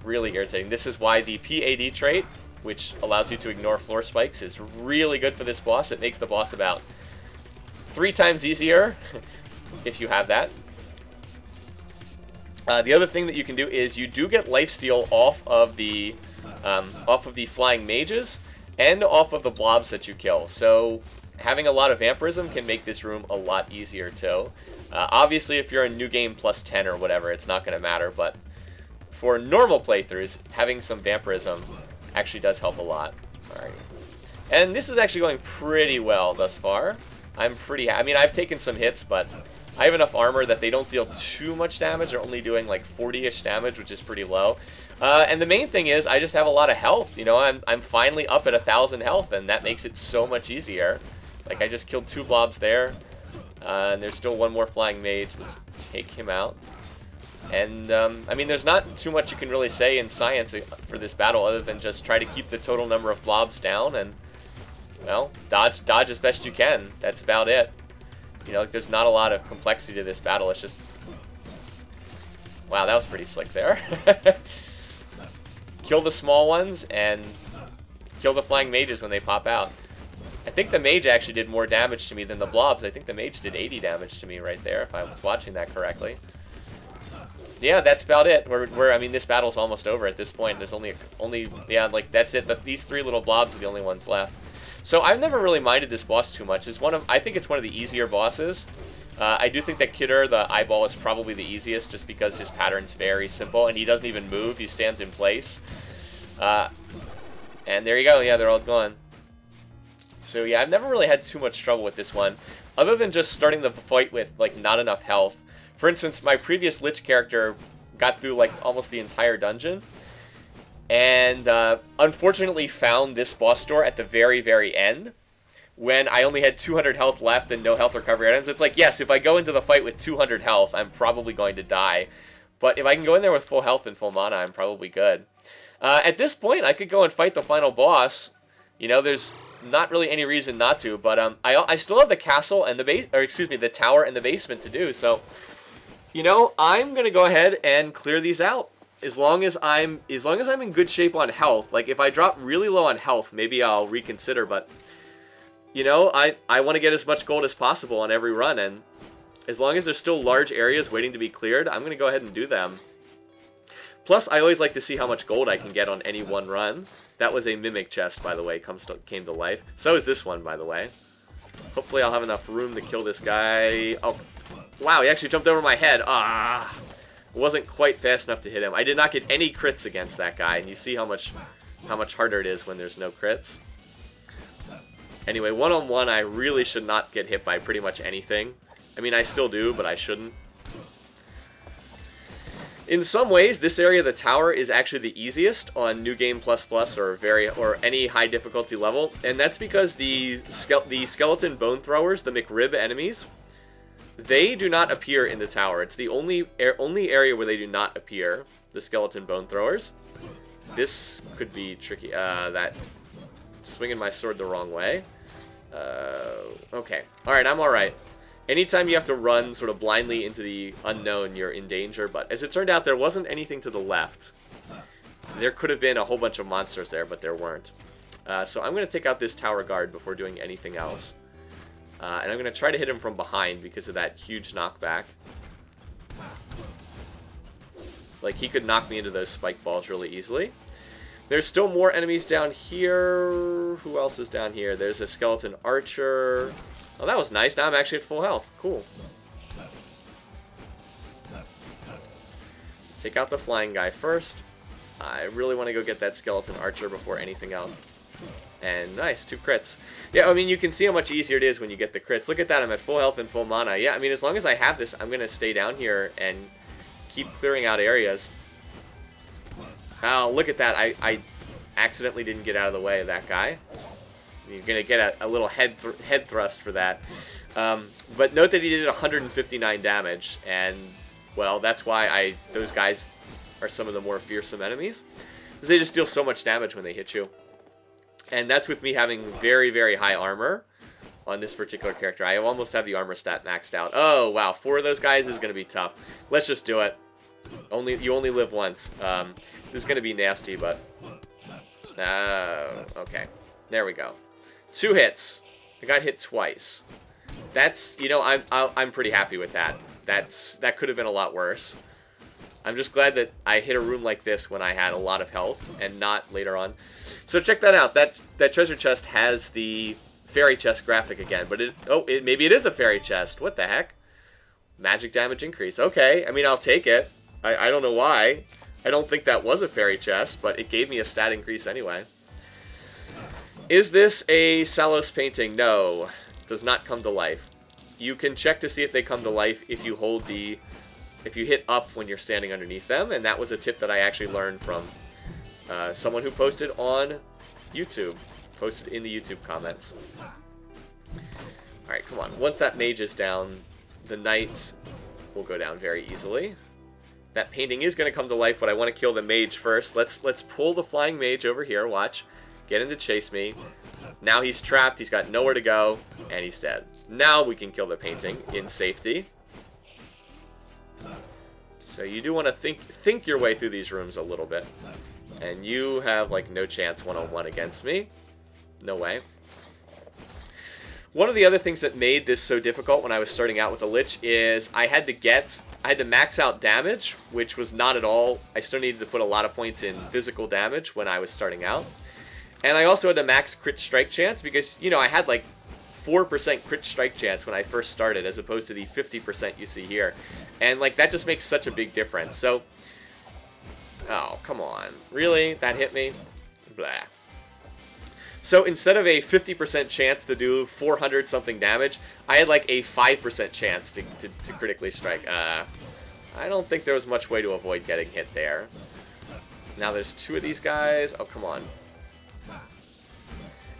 Really irritating. This is why the PAD trait, which allows you to ignore floor spikes, is really good for this boss. It makes the boss about 3 times easier if you have that. The other thing that you can do is you do get lifesteal off of the flying mages and off of the blobs that you kill. So having a lot of vampirism can make this room a lot easier too. Obviously, if you're in New Game plus 10 or whatever, it's not going to matter. But for normal playthroughs, having some vampirism actually does help a lot. All right, and this is actually going pretty well thus far. I'm pretty. I mean, I've taken some hits, but I have enough armor that they don't deal too much damage. They're only doing like 40-ish damage, which is pretty low. And the main thing is I just have a lot of health. You know, I'm finally up at 1,000 health, and that makes it so much easier. Like, I just killed 2 blobs there, and there's still 1 more flying mage. Let's take him out. And, I mean, there's not too much you can really say in science for this battle other than just try to keep the total number of blobs down and, well, dodge as best you can. That's about it. You know, like, there's not a lot of complexity to this battle. It's just... Wow, that was pretty slick there. Kill the small ones and kill the flying mages when they pop out. I think the mage actually did more damage to me than the blobs. I think the mage did 80 damage to me right there, if I was watching that correctly. Yeah, that's about it. I mean, this battle's almost over at this point. There's only yeah, like, that's it. These 3 little blobs are the only ones left. So I've never really minded this boss too much. I think it's one of the easier bosses. I do think that Kidder, the eyeball, is probably the easiest just because his pattern's very simple and he doesn't even move. He stands in place. And there you go. Yeah, they're all gone. So yeah, I've never really had too much trouble with this one, other than just starting the fight with like not enough health. For instance, my previous Lich character got through like almost the entire dungeon, and unfortunately found this boss door at the very, very end, when I only had 200 health left and no health recovery items. It's like, yes, if I go into the fight with 200 health, I'm probably going to die. But if I can go in there with full health and full mana, I'm probably good. At this point, I could go and fight the final boss. You know, there's not really any reason not to, but I still have the castle and the the tower and the basement to do. So, you know, I'm gonna go ahead and clear these out. As long as I'm in good shape on health. Like, if I drop really low on health, maybe I'll reconsider. But, you know, I want to get as much gold as possible on every run, and as long as there's still large areas waiting to be cleared, I'm gonna go ahead and do them. Plus, I always like to see how much gold I can get on any one run. That was a mimic chest, by the way, came to life. So is this one, by the way. Hopefully I'll have enough room to kill this guy. Oh, wow, he actually jumped over my head. Ah, wasn't quite fast enough to hit him. I did not get any crits against that guy, and you see how much harder it is when there's no crits. Anyway, one-on-one, I really should not get hit by pretty much anything. I mean, I still do, but I shouldn't. In some ways, this area of the tower is actually the easiest on New Game Plus or any high difficulty level, and that's because the skeleton bone throwers, the McRib enemies, they do not appear in the tower. It's the only area where they do not appear, the skeleton bone throwers. This could be tricky. That swinging my sword the wrong way. Okay. All right, I'm all right. Anytime you have to run sort of blindly into the unknown, you're in danger. But as it turned out, there wasn't anything to the left. There could have been a whole bunch of monsters there, but there weren't. So I'm going to take out this tower guard before doing anything else. And I'm going to try to hit him from behind because of that huge knockback. Like, he could knock me into those spike balls really easily. There's still more enemies down here. Who else is down here? There's a skeleton archer. Oh, that was nice. Now I'm actually at full health. Cool. Take out the flying guy first. I really want to go get that skeleton archer before anything else. And nice, 2 crits. Yeah, I mean, you can see how much easier it is when you get the crits. Look at that, I'm at full health and full mana. Yeah, I mean, as long as I have this, I'm going to stay down here and keep clearing out areas. Oh, look at that. I accidentally didn't get out of the way of that guy. You're going to get a little head thrust for that. But note that he did 159 damage, and, well, that's why those guys are some of the more fearsome enemies. Because they just deal so much damage when they hit you. And that's with me having very, very high armor on this particular character. I almost have the armor stat maxed out. Oh, wow. 4 of those guys is going to be tough. Let's just do it. You only live once. This is going to be nasty, but... okay. There we go. 2 hits. I got hit twice. That's, you know, I'm pretty happy with that. That could have been a lot worse. I'm just glad that I hit a room like this when I had a lot of health and not later on. So check that out. That treasure chest has the fairy chest graphic again, but maybe it is a fairy chest. What the heck? Magic damage increase. Okay, I mean, I'll take it. I don't know why. I don't think that was a fairy chest, but it gave me a stat increase anyway. Is this a Salos painting? No. Does not come to life. You can check to see if they come to life if you hit up when you're standing underneath them, and that was a tip that I actually learned from someone who posted on YouTube. Posted in the YouTube comments. Alright, come on. Once that mage is down, the knight will go down very easily. That painting is going to come to life, but I want to kill the mage first. Let's pull the flying mage over here. Watch. Get him to chase me. Now he's trapped. He's got nowhere to go, and he's dead. Now we can kill the painting in safety. So you do want to think your way through these rooms a little bit. And you have, like, no chance one-on-one against me. No way. One of the other things that made this so difficult when I was starting out with a Lich is I had to max out damage, which was not at all. I still needed to put a lot of points in physical damage when I was starting out. And I also had to max crit strike chance because, you know, I had like 4% crit strike chance when I first started as opposed to the 50% you see here. And like that just makes such a big difference. So, oh, come on. Really? That hit me? Blah. So instead of a 50% chance to do 400 something damage, I had like a 5% chance to critically strike. I don't think there was much way to avoid getting hit there. Now there's 2 of these guys. Oh, come on.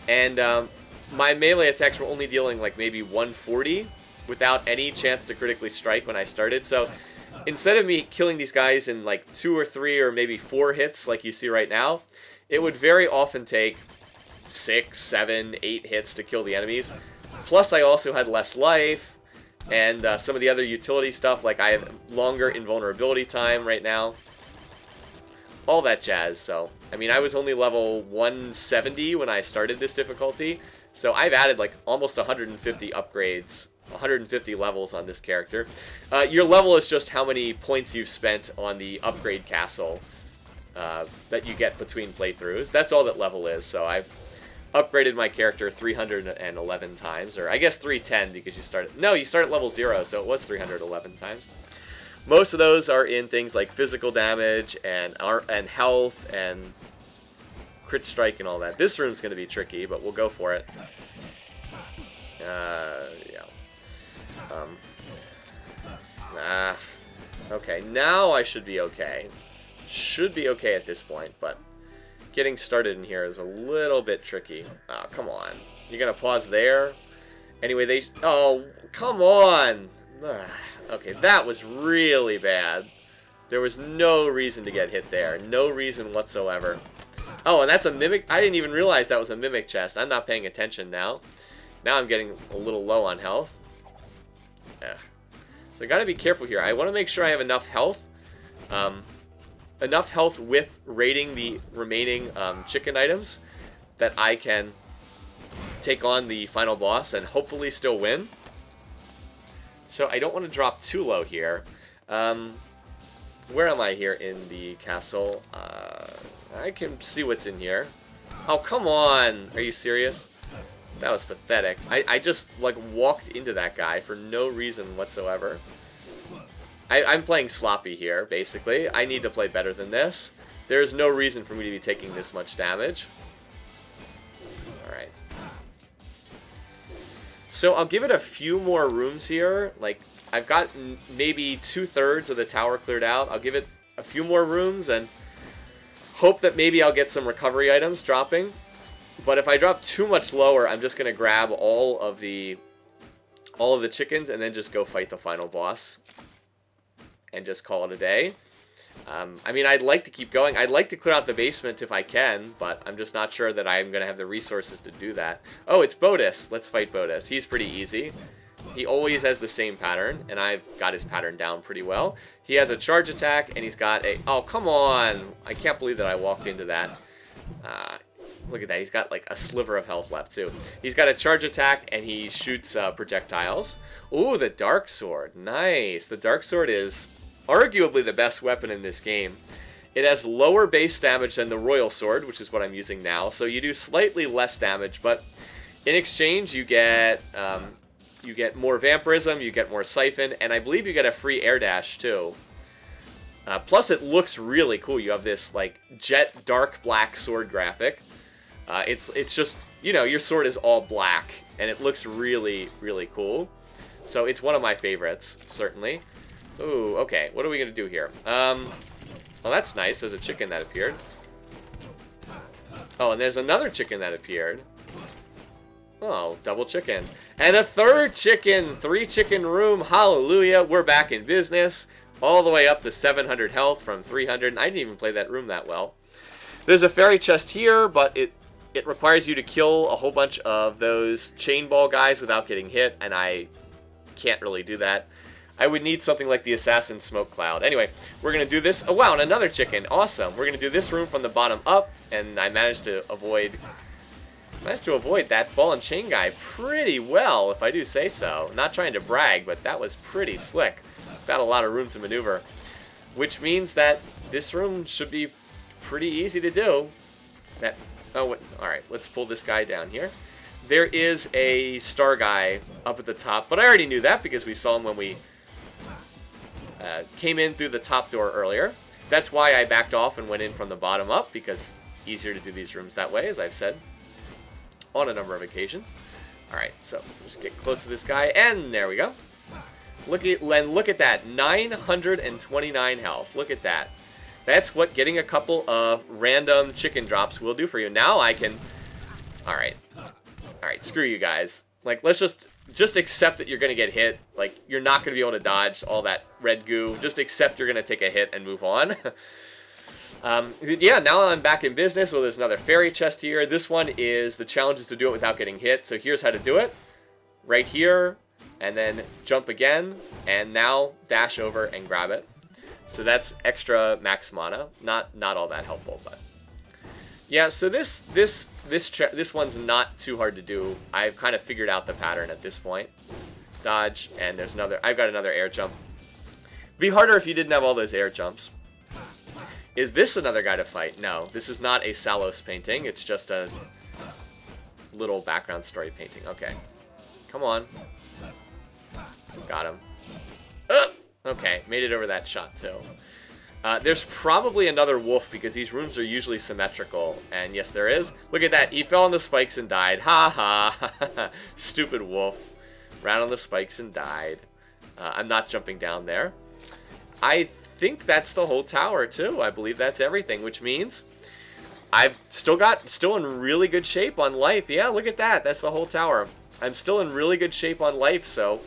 And my melee attacks were only dealing like maybe 140 without any chance to critically strike when I started. So instead of me killing these guys in like 2 or 3 or maybe 4 hits like you see right now, it would very often take 6, 7, 8 hits to kill the enemies. Plus I also had less life and some of the other utility stuff, like I have longer invulnerability time right now. All that jazz. So I mean, I was only level 170 when I started this difficulty, so I've added like almost 150 upgrades, 150 levels on this character. Your level is just how many points you've spent on the upgrade castle that you get between playthroughs. That's all that level is. So I've upgraded my character 311 times, or I guess 310 because you start at level 0, so it was 311 times. Most of those are in things like physical damage and health and crit strike and all that. This room's going to be tricky, but we'll go for it. Yeah. Okay, now I should be okay. Should be okay at this point, but getting started in here is a little bit tricky. Oh, come on. You're going to pause there? Anyway, oh, come on! Okay, that was really bad. There was no reason to get hit there. No reason whatsoever. Oh, and that's a mimic. I didn't even realize that was a mimic chest. I'm not paying attention now. Now I'm getting a little low on health. Ugh. So I gotta be careful here. I want to make sure I have enough health. Enough health with raiding the remaining chicken items that I can take on the final boss and hopefully still win. So I don't want to drop too low here. Where am I here in the castle? I can see what's in here. Oh, come on! Are you serious? That was pathetic. I just, like, walked into that guy for no reason whatsoever. I'm playing sloppy here, basically. I need to play better than this. There's no reason for me to be taking this much damage. Alright. So I'll give it a few more rooms here. Like, I've got maybe 2/3 of the tower cleared out. I'll give it a few more rooms and hope that maybe I'll get some recovery items dropping. But if I drop too much lower, I'm just going to grab all of the all of the chickens and then just go fight the final boss and just call it a day. I mean, I'd like to keep going. I'd like to clear out the basement if I can, but I'm just not sure that I'm going to have the resources to do that. Oh, it's Botus. Let's fight Botus. He's pretty easy. He always has the same pattern, and I've got his pattern down pretty well. He has a charge attack, and he's got a... Oh, come on! I can't believe that I walked into that. Look at that. He's got, like, a sliver of health left, too. He's got a charge attack, and he shoots projectiles. Ooh, the Dark Sword. Nice. The Dark Sword is arguably the best weapon in this game. It has lower base damage than the Royal Sword, which is what I'm using now. So you do slightly less damage, but in exchange you get more Vampirism, you get more Siphon, and I believe you get a free air dash too. Plus it looks really cool. You have this like jet dark black sword graphic. It's just, you know, your sword is all black, and it looks really, really cool. So it's one of my favorites, certainly. Ooh, okay. What are we going to do here? Well, that's nice. There's a chicken that appeared. Oh, and there's another chicken that appeared. Oh, double chicken. And a third chicken! 3 chicken room. Hallelujah. We're back in business. All the way up to 700 health from 300. I didn't even play that room that well. There's a fairy chest here, but it requires you to kill a whole bunch of those chain ball guys without getting hit, and I can't really do that. I would need something like the Assassin Smoke Cloud. Anyway, we're going to do this. Oh, wow, and another chicken. Awesome. We're going to do this room from the bottom up, and I managed to avoid that ball and chain guy pretty well, if I do say so. Not trying to brag, but that was pretty slick. Got a lot of room to maneuver, which means that this room should be pretty easy to do. All right, let's pull this guy down here. There is a star guy up at the top, but I already knew that because we saw him when we came in through the top door earlier. That's why I backed off and went in from the bottom up, because easier to do these rooms that way, as I've said on a number of occasions. Alright, so just get close to this guy, and there we go. Look at that, 929 health. Look at that. That's what getting a couple of random chicken drops will do for you. Now I can... Alright, screw you guys. Like, let's just accept that you're going to get hit. Like, you're not going to be able to dodge all that red goo. Just accept you're going to take a hit and move on. Yeah, now I'm back in business. So there's another fairy chest here. This one is the challenge is to do it without getting hit. So here's how to do it. Right here, and then jump again, and now dash over and grab it. So that's extra max mana. Not all that helpful, but yeah. So this one's not too hard to do. I've kind of figured out the pattern at this point. Dodge, and there's another. I've got another air jump. Be harder if you didn't have all those air jumps. Is this another guy to fight? No, this is not a Salos painting. It's just a little background story painting. Okay, come on. Got him. Okay, made it over that shot too. There's probably another wolf because these rooms are usually symmetrical. And yes, there is. Look at that. He fell on the spikes and died. Ha ha. Stupid wolf. Ran on the spikes and died. I'm not jumping down there. I think that's the whole tower too. I believe that's everything, which means I've still in really good shape on life. Yeah, look at that. That's the whole tower. I'm still in really good shape on life, so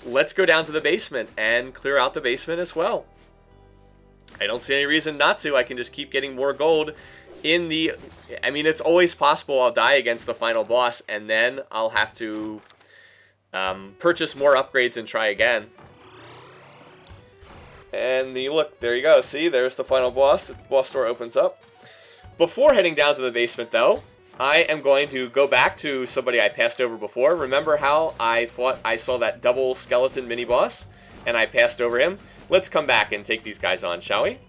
let's go down to the basement and clear out the basement as well. I don't see any reason not to. I can just keep getting more gold in the... I mean, it's always possible I'll die against the final boss, and then I'll have to purchase more upgrades and try again. And look, there you go. See, there's the final boss. The boss door opens up. Before heading down to the basement, though, I am going to go back to somebody I passed over before. Remember how I thought I saw that double skeleton mini-boss, and I passed over him? Let's come back and take these guys on, shall we?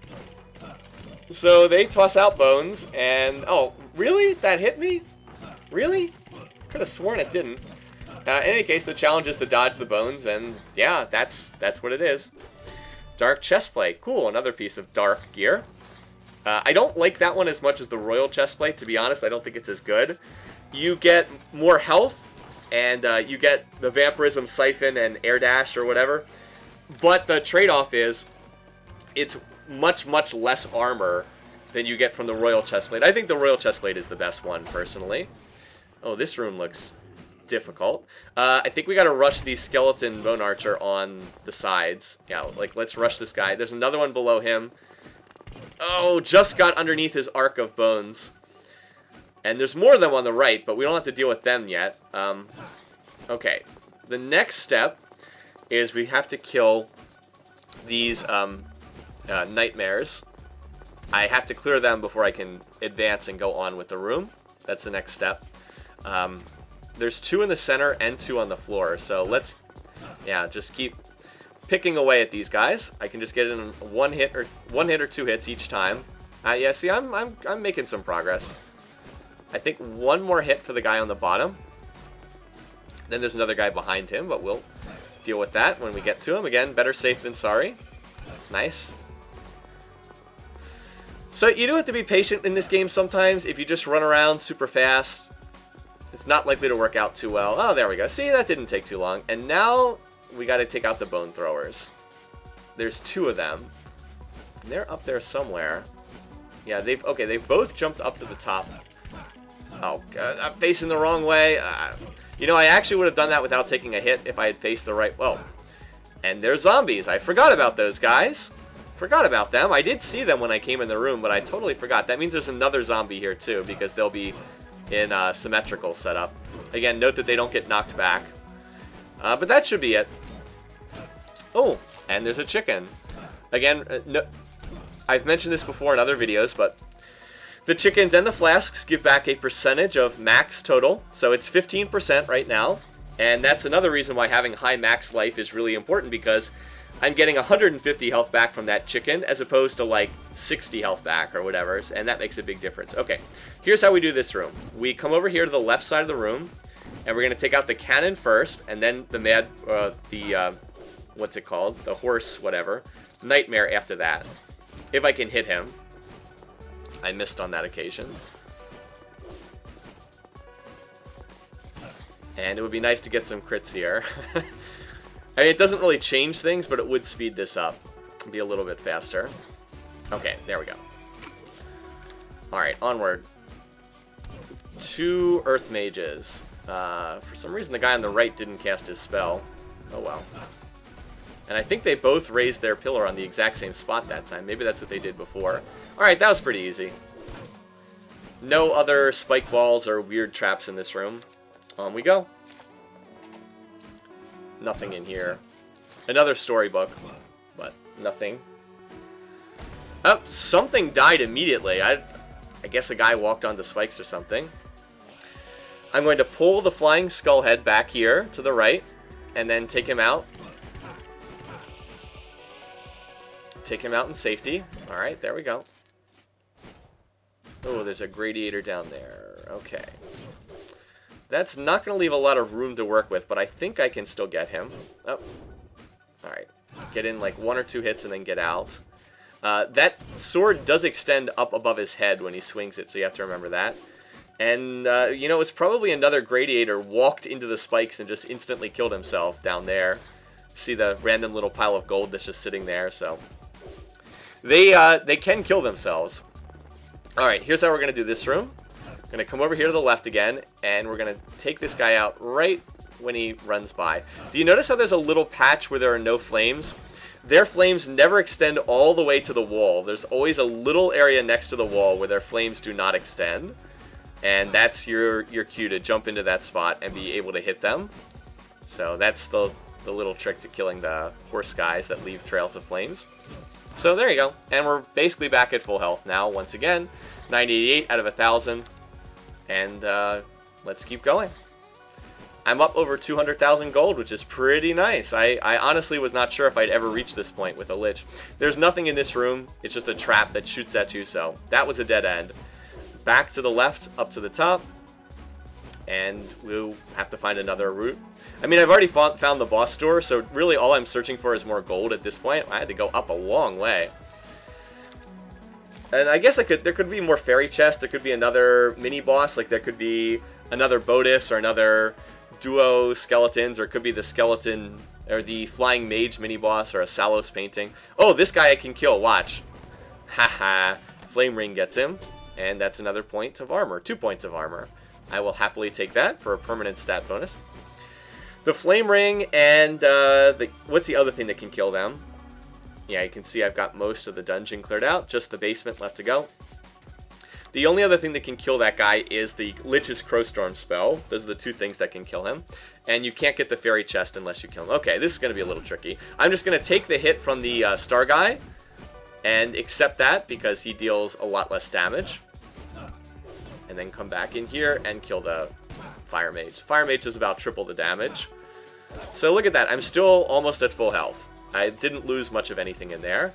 So they toss out bones, and... Oh, really? That hit me? Really? Could have sworn it didn't. In any case, the challenge is to dodge the bones, and yeah, that's what it is. Dark chestplate. Cool, another piece of dark gear. I don't like that one as much as the royal chestplate, to be honest. I don't think it's as good. You get more health, and you get the vampirism siphon and air dash or whatever. But the trade-off is it's much, much less armor than you get from the royal chestplate. I think the royal chestplate is the best one, personally. Oh, this room looks difficult. I think we gotta rush the skeleton bone archer on the sides. Yeah, like, let's rush this guy. There's another one below him. Oh, just got underneath his arc of bones. And there's more of them on the right, but we don't have to deal with them yet. Okay. The next step is we have to kill these nightmares. I have to clear them before I can advance and go on with the room. That's the next step. There's 2 in the center and 2 on the floor, so let's, yeah, just keep picking away at these guys. I can just get in one hit or 2 hits each time. Yeah, see, I'm making some progress. I think 1 more hit for the guy on the bottom. Then there's another guy behind him, but we'll deal with that when we get to him. Again, better safe than sorry. Nice. So you do have to be patient in this game sometimes. If you just run around super fast, it's not likely to work out too well. Oh, there we go. See, that didn't take too long. And now we got to take out the bone throwers. There's 2 of them. They're up there somewhere. Yeah, they've both jumped up to the top. Oh, God, I'm facing the wrong way. You know, I actually would have done that without taking a hit if I had faced the right... Whoa. And they're zombies. I forgot about those guys. Forgot about them. I did see them when I came in the room, but I totally forgot. That means there's another zombie here, too, because they'll be in symmetrical setup. Again, note that they don't get knocked back. But that should be it. Oh, and there's a chicken. Again, no, I've mentioned this before in other videos, but the chickens and the flasks give back a percentage of max total. So it's 15% right now. And that's another reason why having high max life is really important, because I'm getting 150 health back from that chicken as opposed to like 60 health back or whatever, and that makes a big difference. Okay, here's how we do this room. We come over here to the left side of the room, and we're going to take out the cannon first, and then the what's it called? The horse, whatever. Nightmare after that. If I can hit him. I missed on that occasion. And it would be nice to get some crits here. I mean, it doesn't really change things, but it would speed this up. Be a little bit faster. Okay, there we go. Alright, onward. 2 Earth Mages. For some reason, the guy on the right didn't cast his spell. Oh well. And I think they both raised their pillar on the exact same spot that time. Maybe that's what they did before. Alright, that was pretty easy. No other spike balls or weird traps in this room. On we go. Nothing in here. Another storybook, but nothing. Oh, something died immediately. I guess a guy walked onto spikes or something. I'm going to pull the flying skull head back here to the right, and then take him out. Take him out in safety. Alright, there we go. Oh, there's a gradiator down there. Okay. That's not going to leave a lot of room to work with, but I think I can still get him. Oh. Alright. Get in like 1 or 2 hits and then get out. That sword does extend up above his head when he swings it, so you have to remember that. And, you know, it's probably another gradiator walked into the spikes and just instantly killed himself down there. See the random little pile of gold that's just sitting there, so... They can kill themselves. Alright, here's how we're going to do this room. I'm going to come over here to the left again, and we're going to take this guy out right when he runs by. Do you notice how there's a little patch where there are no flames? Their flames never extend all the way to the wall. There's always a little area next to the wall where their flames do not extend. And that's your cue to jump into that spot and be able to hit them. So that's the little trick to killing the horse guys that leave trails of flames. So there you go. And we're basically back at full health now, once again. 988 out of 1,000. And let's keep going. I'm up over 200,000 gold, which is pretty nice. I honestly was not sure if I'd ever reach this point with a Lich. There's nothing in this room. It's just a trap that shoots at you, so that was a dead end. Back to the left, up to the top. And we'll have to find another route. I mean, I've already found the boss door, so really all I'm searching for is more gold at this point. I had to go up a long way. And I guess there could be more fairy chests. There could be another mini-boss. Like, there could be another Botus or another duo skeletons. Or it could be the skeleton, or the flying mage mini-boss, or a Salos painting. Oh, this guy I can kill. Watch. Haha. Flame Ring gets him. And that's another point of armor. 2 points of armor. I will happily take that for a permanent stat bonus. The Flame Ring and what's the other thing that can kill them? Yeah, you can see I've got most of the dungeon cleared out. Just the basement left to go. The only other thing that can kill that guy is the Lich's Crowstorm spell. Those are the two things that can kill him. And you can't get the fairy chest unless you kill him. Okay, this is going to be a little tricky. I'm just going to take the hit from the star guy and accept that because he deals a lot less damage. And then come back in here and kill the Fire Mage. Fire Mage is about triple the damage. So look at that. I'm still almost at full health. I didn't lose much of anything in there.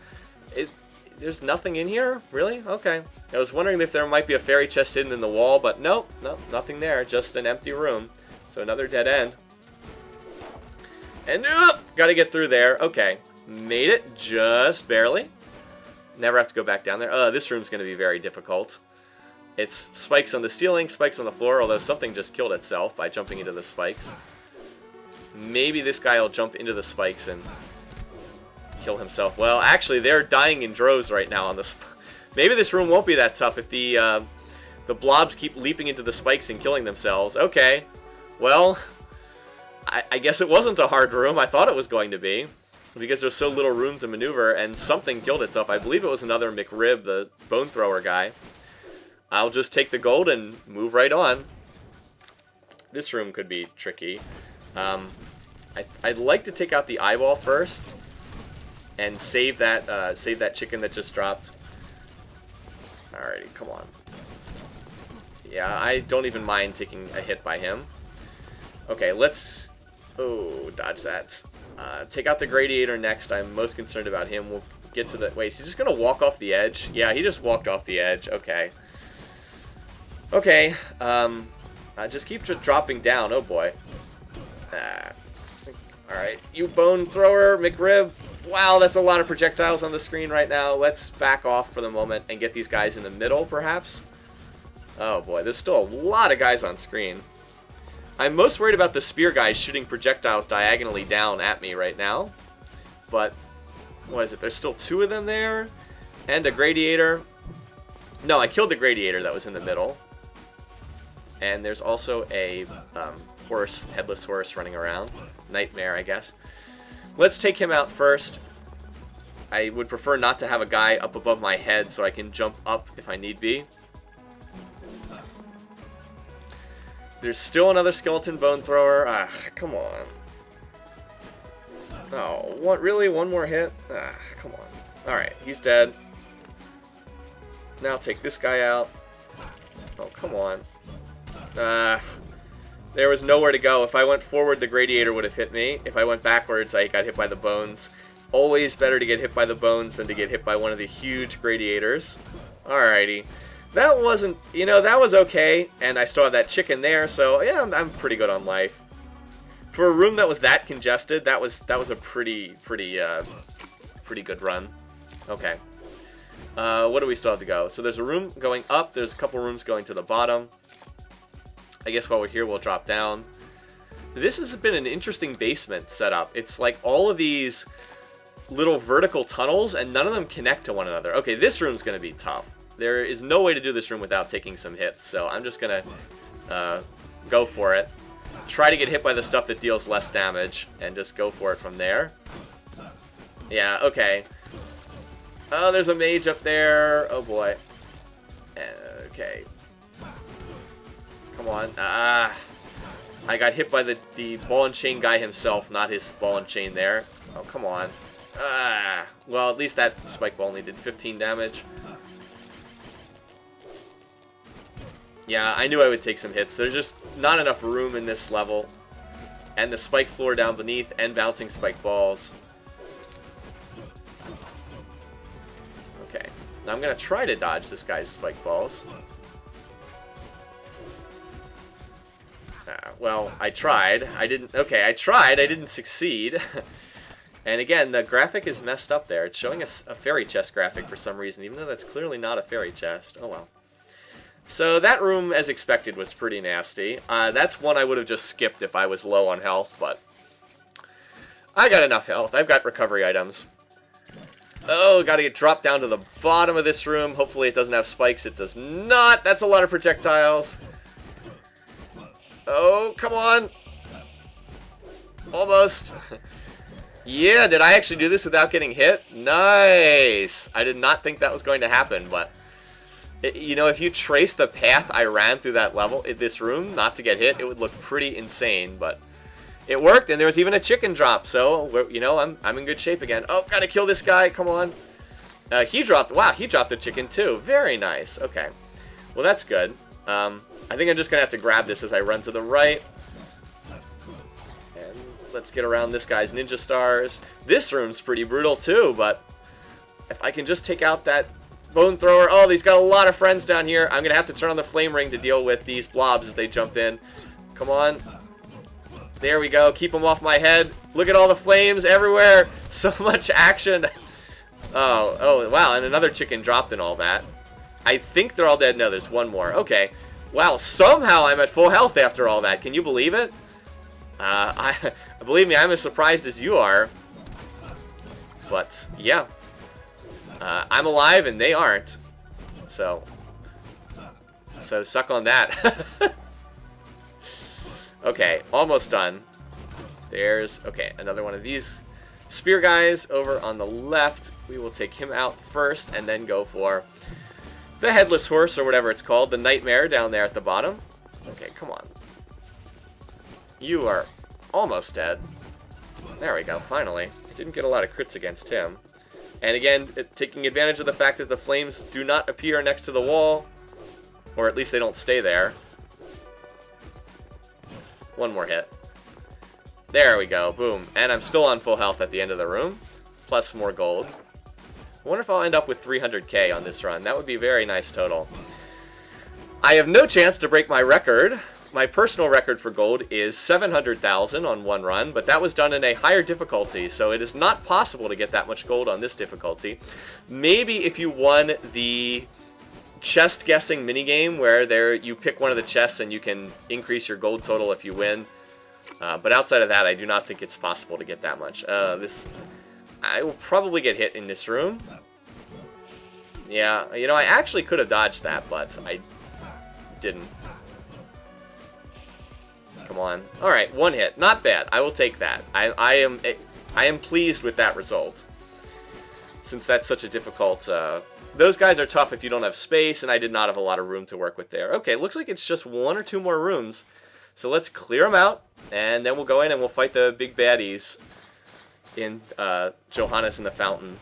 There's nothing in here? Really? Okay. I was wondering if there might be a fairy chest hidden in the wall, but nope, nothing there. Just an empty room. So another dead end. And gotta get through there. Okay. Made it just barely. Never have to go back down there. This room's gonna be very difficult. It's spikes on the ceiling, spikes on the floor, although something just killed itself by jumping into the spikes. Maybe this guy will jump into the spikes and kill himself. Well, actually, they're dying in droves right now on this. Maybe this room won't be that tough if the blobs keep leaping into the spikes and killing themselves. Okay, well, I guess it wasn't a hard room. I thought it was going to be because there's so little room to maneuver, and something killed itself. I believe it was another McRib, the bone thrower guy. I'll just take the gold and move right on. This room could be tricky. I'd like to take out the eyeball first and save that chicken that just dropped. Alrighty, come on. Yeah, I don't even mind taking a hit by him. Okay, let's... Oh, dodge that. Take out the Gradiator next. I'm most concerned about him. We'll get to the... Wait, is he just going to walk off the edge? Yeah, he just walked off the edge. Okay. Okay, just keep dropping down. Oh, boy. Alright, you bone thrower, McRib. Wow, that's a lot of projectiles on the screen right now. Let's back off for the moment and get these guys in the middle, perhaps. Oh boy, there's still a lot of guys on screen. I'm most worried about the spear guys shooting projectiles diagonally down at me right now. But, what is it? There's still two of them there. And a Gradiator. No, I killed the Gradiator that was in the middle. And there's also a horse, headless horse running around. Nightmare, I guess. Let's take him out first. I would prefer not to have a guy up above my head so I can jump up if I need be. There's still another skeleton bone thrower. Ah, come on. Oh, what? Really? One more hit? Ah, come on. Alright, he's dead. Now take this guy out. Oh, come on. There was nowhere to go. If I went forward, the Gradiator would have hit me. If I went backwards, I got hit by the bones. Always better to get hit by the bones than to get hit by one of the huge Gradiators. Alrighty. That wasn't, you know, that was okay. And I still have that chicken there, so yeah, I'm pretty good on life. For a room that was that congested, that was a pretty good run. Okay. What do we still have to go? So there's a room going up. There's a couple rooms going to the bottom. I guess while we're here, we'll drop down. This has been an interesting basement setup. It's like all of these little vertical tunnels, and none of them connect to one another. Okay, this room's going to be tough. There is no way to do this room without taking some hits, so I'm just going to go for it. Try to get hit by the stuff that deals less damage, and just go for it from there. Yeah, okay. Oh, there's a mage up there. Oh, boy. Okay. Come on. Ah. I got hit by the ball and chain guy himself, not his ball and chain there. Oh, come on. Ah. Well, at least that spike ball only did 15 damage. Yeah, I knew I would take some hits. There's just not enough room in this level. And the spike floor down beneath and bouncing spike balls. Okay. Now I'm going to try to dodge this guy's spike balls. Well, I tried. I didn't... Okay, I tried. I didn't succeed. And again, the graphic is messed up there. It's showing us a fairy chest graphic for some reason, even though that's clearly not a fairy chest. Oh, well. So that room, as expected, was pretty nasty. That's one I would have just skipped if I was low on health, but I got enough health. I've got recovery items. Oh, gotta get dropped down to the bottom of this room. Hopefully it doesn't have spikes. It does not. That's a lot of projectiles. Oh, come on. Almost. Yeah, did I actually do this without getting hit? Nice. I did not think that was going to happen, but you know, if you trace the path I ran through that level in this room, not to get hit, it would look pretty insane, but it worked, and there was even a chicken drop, so, you know, I'm in good shape again. Oh, gotta kill this guy, come on. He dropped a chicken too. Very nice. Okay. Well, that's good. I think I'm just gonna have to grab this as I run to the right. And let's get around this guy's ninja stars. This room's pretty brutal too, but if I can just take out that bone thrower. Oh, he's got a lot of friends down here. I'm gonna have to turn on the flame ring to deal with these blobs as they jump in. Come on. There we go. Keep them off my head. Look at all the flames everywhere. So much action. Oh, wow. And another chicken dropped and all that. I think they're all dead. No, there's one more. Okay. Wow, somehow I'm at full health after all that. Can you believe it? Believe me, I'm as surprised as you are. But, yeah. I'm alive and they aren't. So suck on that. Okay, almost done. Okay, another one of these spear guys over on the left. We will take him out first and then go for the headless horse or whatever it's called. The nightmare down there at the bottom. Okay, come on. You are almost dead. There we go, finally. Didn't get a lot of crits against him. And again, taking advantage of the fact that the flames do not appear next to the wall. Or at least they don't stay there. One more hit. There we go, boom. And I'm still on full health at the end of the room. Plus more gold. I wonder if I'll end up with 300k on this run. That would be a very nice total. I have no chance to break my record. My personal record for gold is 700,000 on one run, but that was done in a higher difficulty, so it is not possible to get that much gold on this difficulty. Maybe if you won the chest guessing minigame, where you pick one of the chests and you can increase your gold total if you win. But outside of that, I do not think it's possible to get that much. I will probably get hit in this room. Yeah, you know, I actually could have dodged that, but I didn't. Come on. Alright, one hit. Not bad. I will take that. I am pleased with that result. Since that's such a difficult... those guys are tough if you don't have space, and I did not have a lot of room to work with there. Okay, looks like it's just one or two more rooms. So let's clear them out, and then we'll go in and we'll fight the big baddies in Johannes and the Fountain.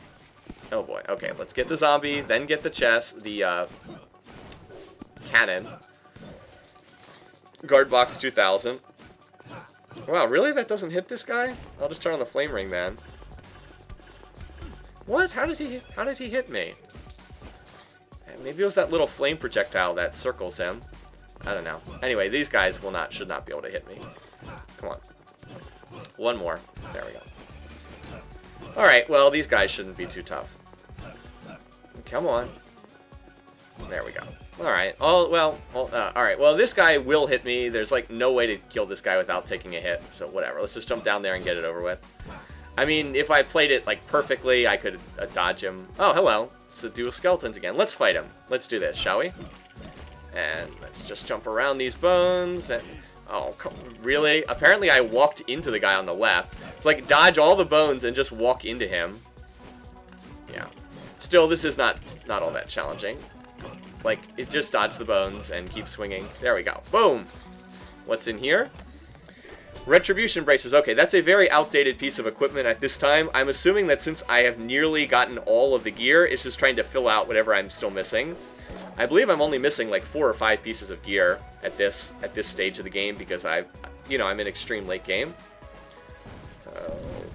Oh boy. Okay, let's get the zombie, then get the chest, the cannon. Guard box 2000. Wow, really? That doesn't hit this guy? I'll just turn on the flame ring then. What? How did he hit me? Maybe it was that little flame projectile that circles him. I don't know. Anyway, these guys should not be able to hit me. Come on. One more. There we go. Alright, well, these guys shouldn't be too tough. Come on. There we go. Alright. Alright. Well, this guy will hit me. There's, like, no way to kill this guy without taking a hit. So, whatever. Let's just jump down there and get it over with. I mean, if I played it, like, perfectly, I could dodge him. Oh, hello. So, dual skeletons again. Let's fight him. Let's do this, shall we? And let's just jump around these bones. And oh, really? Apparently, I walked into the guy on the left. It's like, dodge all the bones and just walk into him. Yeah. Still, this is not all that challenging. Like, it just dodge the bones and keep swinging. There we go. Boom! What's in here? Retribution bracers. Okay, that's a very outdated piece of equipment at this time. I'm assuming that since I have nearly gotten all of the gear, it's just trying to fill out whatever I'm still missing. I believe I'm only missing like 4 or 5 pieces of gear at this stage of the game because I'm in extreme late game.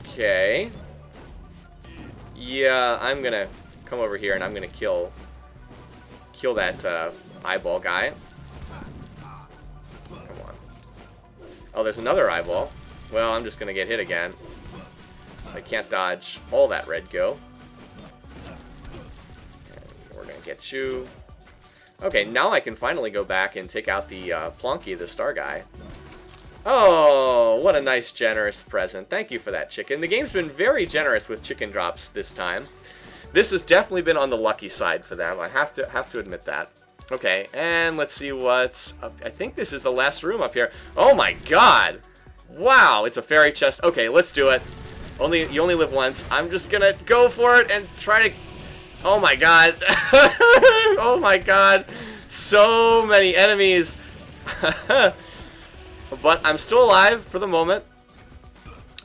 Okay. Yeah, I'm gonna come over here and I'm gonna kill that eyeball guy. Come on. Oh, there's another eyeball. Well, I'm just gonna get hit again. I can't dodge all that red go. And we're gonna get you. Okay, now I can finally go back and take out the Plonky, the star guy. Oh, what a nice, generous present. Thank you for that, chicken. The game's been very generous with chicken drops this time. This has definitely been on the lucky side for them. I have to admit that. Okay, and let's see what's up. I think this is the last room up here. Oh my god! Wow, it's a fairy chest. Okay, let's do it. You only live once. I'm just gonna go for it and try to... Oh my god. Oh my god. So many enemies. But I'm still alive for the moment.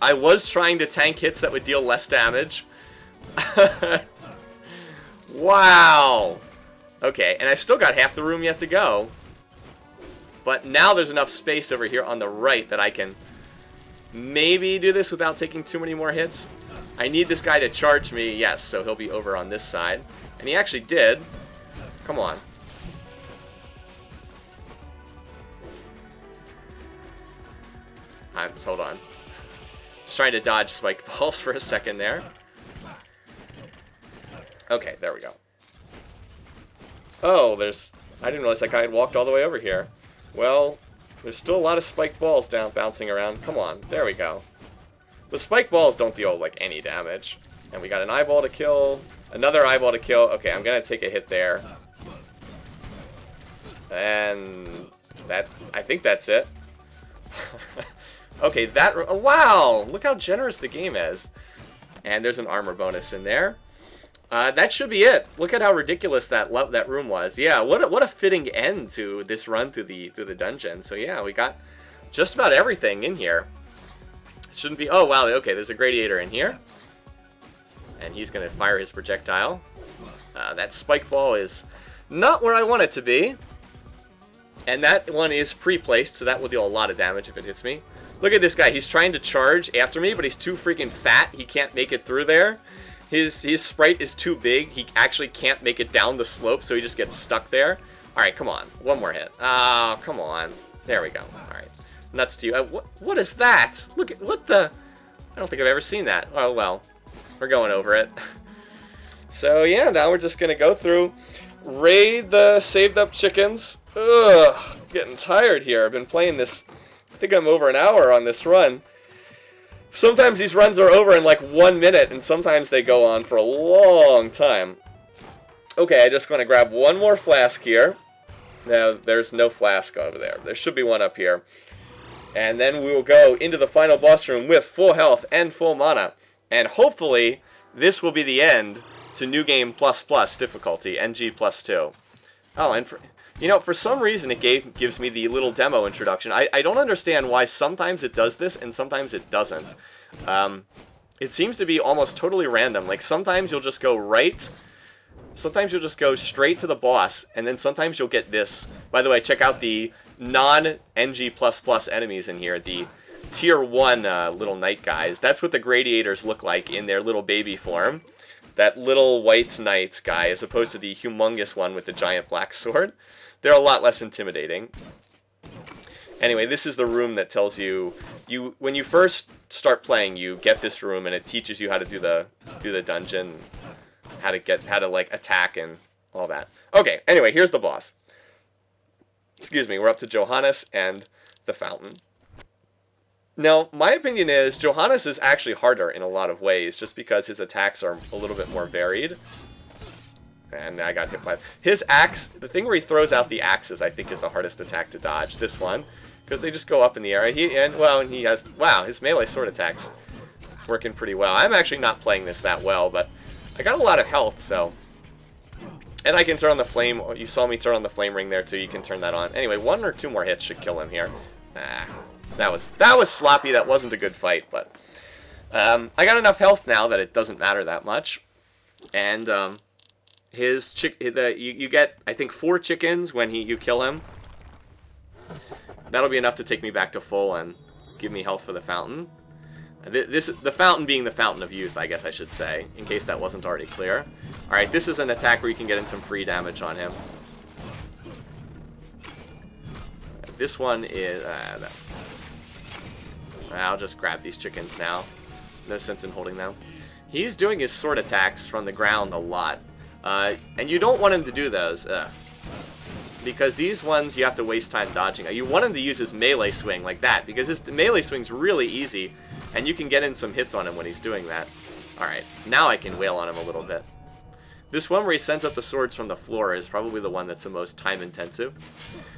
I was trying to tank hits that would deal less damage. Wow. Okay, and I still got half the room yet to go. But now there's enough space over here on the right that I can maybe do this without taking too many more hits. I need this guy to charge me, yes, so he'll be over on this side. And he actually did. Come on. Hold on. Just trying to dodge spike balls for a second there. Okay, there we go. Oh, I didn't realize that guy had walked all the way over here. Well, there's still a lot of spiked balls down bouncing around. Come on, there we go. The spiked balls don't deal, like, any damage. And we got an eyeball to kill. Another eyeball to kill. Okay, I'm gonna take a hit there. And I think that's it. Okay, oh, wow! Look how generous the game is. And there's an armor bonus in there. That should be it. Look at how ridiculous that room was. Yeah, what a fitting end to this run through the dungeon. So yeah, we got just about everything in here. Shouldn't be... Oh, wow, okay, there's a Gradiator in here. And he's going to fire his projectile. That spike ball is not where I want it to be. And that one is pre-placed, so that will deal a lot of damage if it hits me. Look at this guy. He's trying to charge after me, but he's too freaking fat. He can't make it through there. His sprite is too big. He actually can't make it down the slope, so he just gets stuck there. All right, come on. One more hit. Oh, come on. There we go. All right. Nuts to you. What is that? Look at what the... I don't think I've ever seen that. Oh, well. We're going over it. So, yeah, now we're just going to go through, raid the saved up chickens. Ugh, getting tired here. I've been playing this... I think I'm over an hour on this run. Sometimes these runs are over in like 1 minute, and sometimes they go on for a long time. Okay, I just want to grab one more flask here. Now, there's no flask over there. There should be one up here. And then we will go into the final boss room with full health and full mana. And hopefully, this will be the end to New Game ++ difficulty, NG +2. Oh, and for some reason it gives me the little demo introduction. I don't understand why sometimes it does this and sometimes it doesn't. It seems to be almost totally random. Like, sometimes you'll just go right... Sometimes you'll just go straight to the boss, and then sometimes you'll get this. By the way, check out the non-NG++ enemies in here, the Tier 1 little knight guys. That's what the Gradiators look like in their little baby form. That little white knight guy, as opposed to the humongous one with the giant black sword. They're a lot less intimidating. Anyway, this is the room that tells you, when you first start playing, you get this room, and it teaches you how to do the dungeon, how to like attack and all that. Okay, anyway, here's the boss. Excuse me, we're up to Johannes and the fountain. Now, my opinion is Johannes is actually harder in a lot of ways, just because his attacks are a little bit more varied. And I got hit by his axe. The thing where he throws out the axes, I think, is the hardest attack to dodge. This one, because they just go up in the air. And he has, wow, his melee sword attacks working pretty well. I'm actually not playing this that well, but I got a lot of health, so. And I can turn on the flame. You saw me turn on the flame ring there too. You can turn that on. Anyway, 1 or 2 more hits should kill him here. That was sloppy. That wasn't a good fight, but I got enough health now that it doesn't matter that much. And you get, I think, 4 chickens when you kill him. That'll be enough to take me back to full and give me health for the fountain. The fountain being the fountain of youth, I guess I should say, in case that wasn't already clear. Alright, this is an attack where you can get in some free damage on him. This one is... I'll just grab these chickens now. No sense in holding them. He's doing his sword attacks from the ground a lot. And you don't want him to do those. Because these ones you have to waste time dodging. You want him to use his melee swing like that, because his melee swing's really easy, and you can get in some hits on him when he's doing that. Alright, now I can wail on him a little bit. This one where he sends up the swords from the floor is probably the one that's the most time intensive.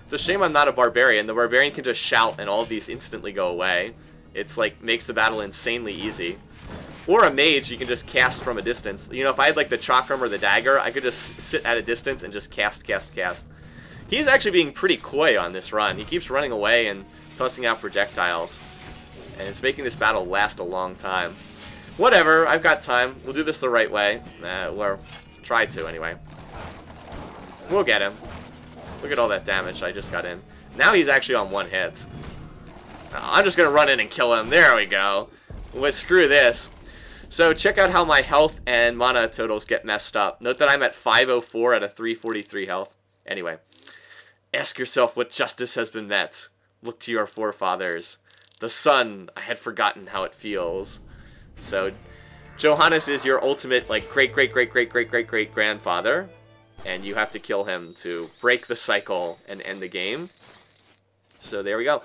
It's a shame I'm not a barbarian. The barbarian can just shout and all of these instantly go away. It's like, makes the battle insanely easy. Or a mage, you can just cast from a distance. You know, if I had like the chakram or the dagger, I could just sit at a distance and just cast. He's actually being pretty coy on this run. He keeps running away and tossing out projectiles. And it's making this battle last a long time. Whatever, I've got time. We'll do this the right way. Or try to, anyway. We'll get him. Look at all that damage I just got in. Now he's actually on one hit. I'm just going to run in and kill him. There we go. Well, screw this. So check out how my health and mana totals get messed up. Note that I'm at 504 out of 343 health. Anyway. Ask yourself what justice has been met. Look to your forefathers. The sun, I had forgotten how it feels. So, Johannes is your ultimate, like, great-great-great-great-great-great-great-grandfather. And you have to kill him to break the cycle and end the game. So there we go.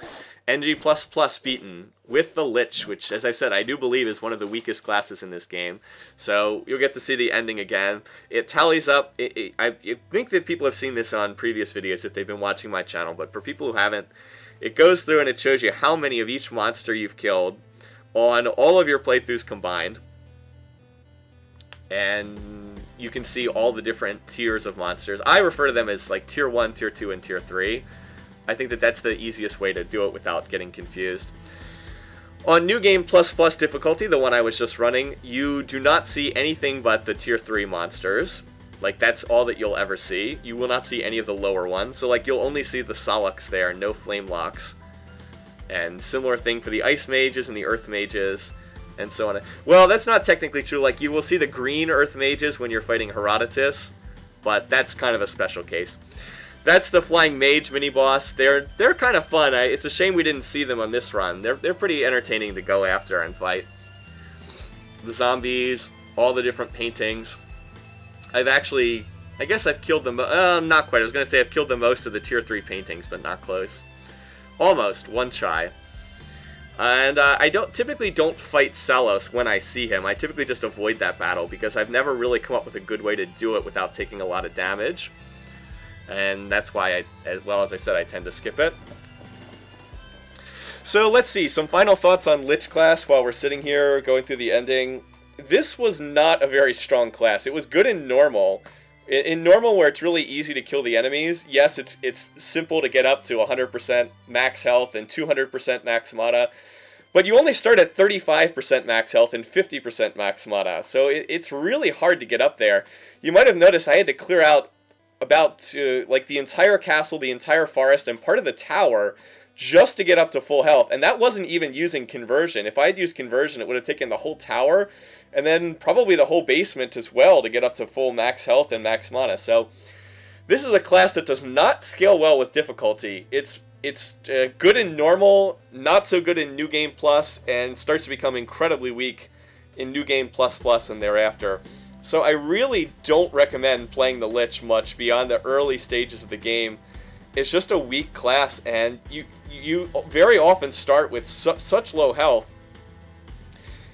NG++ beaten with the Lich, which, as I've said, I do believe is one of the weakest classes in this game. So you'll get to see the ending again. It tallies up. I think that people have seen this on previous videos if they've been watching my channel, but for people who haven't, it goes through and it shows you how many of each monster you've killed on all of your playthroughs combined. And you can see all the different tiers of monsters. I refer to them as like Tier 1, Tier 2, and Tier 3. I think that that's the easiest way to do it without getting confused. On New Game++ difficulty, the one I was just running, you do not see anything but the Tier 3 monsters. Like, that's all that you'll ever see. You will not see any of the lower ones. So, like, you'll only see the Sulluks there, no Flame Locks. And similar thing for the Ice Mages and the Earth Mages, and so on. Well, that's not technically true. Like, you will see the green Earth Mages when you're fighting Herodotus, but that's kind of a special case. That's the Flying Mage mini-boss. They're kind of fun. It's a shame we didn't see them on this run. They're pretty entertaining to go after and fight. The zombies, all the different paintings. I've actually, I guess I've killed them. Not quite. I was going to say I've killed the most of the Tier 3 paintings, but not close. Almost. One try. And I typically don't fight Salos when I see him. I typically just avoid that battle because I've never really come up with a good way to do it without taking a lot of damage. And that's why, as I said, I tend to skip it. So let's see, some final thoughts on Lich class while we're sitting here going through the ending. This was not a very strong class. It was good in normal. In normal, where it's really easy to kill the enemies, yes, it's simple to get up to 100% max health and 200% max mana. But you only start at 35% max health and 50% max mana. So it's really hard to get up there. You might have noticed I had to clear out about like the entire castle, the entire forest, and part of the tower just to get up to full health. And that wasn't even using conversion. If I had used conversion, it would have taken the whole tower and then probably the whole basement as well to get up to full max health and max mana. So this is a class that does not scale well with difficulty. It's good in normal, not so good in New Game Plus, and starts to become incredibly weak in New Game Plus and thereafter. So I really don't recommend playing the Lich much beyond the early stages of the game. It's just a weak class, and you very often start with such low health,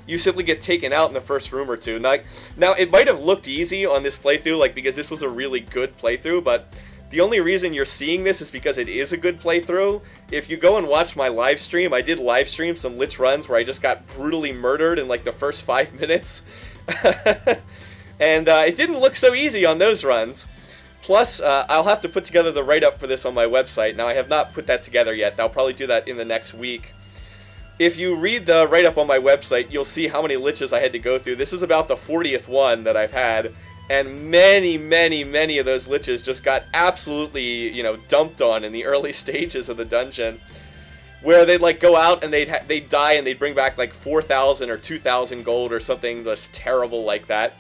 you simply get taken out in the first room or two. Now, it might have looked easy on this playthrough, like because this was a really good playthrough, but the only reason you're seeing this is because it is a good playthrough. If you go and watch my live stream, I did live stream some Lich runs where I just got brutally murdered in like the first 5 minutes. And it didn't look so easy on those runs. Plus, I'll have to put together the write-up for this on my website. Now, I have not put that together yet. I'll probably do that in the next week. If you read the write-up on my website, you'll see how many Liches I had to go through. This is about the 40th one that I've had. And many, many, many of those Liches just got absolutely, you know, dumped on in the early stages of the dungeon. Where they'd, like, go out and they'd die and they'd bring back, like, 4,000 or 2,000 gold or something just terrible like that.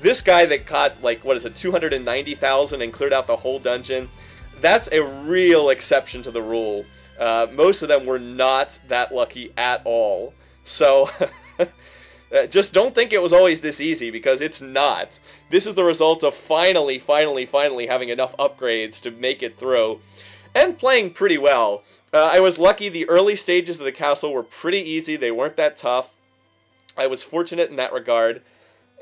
This guy that caught, like, what is it, 290,000 and cleared out the whole dungeon, that's a real exception to the rule. Most of them were not that lucky at all. So, just don't think it was always this easy, because it's not. This is the result of finally having enough upgrades to make it through. And playing pretty well. I was lucky. The early stages of the castle were pretty easy. They weren't that tough. I was fortunate in that regard.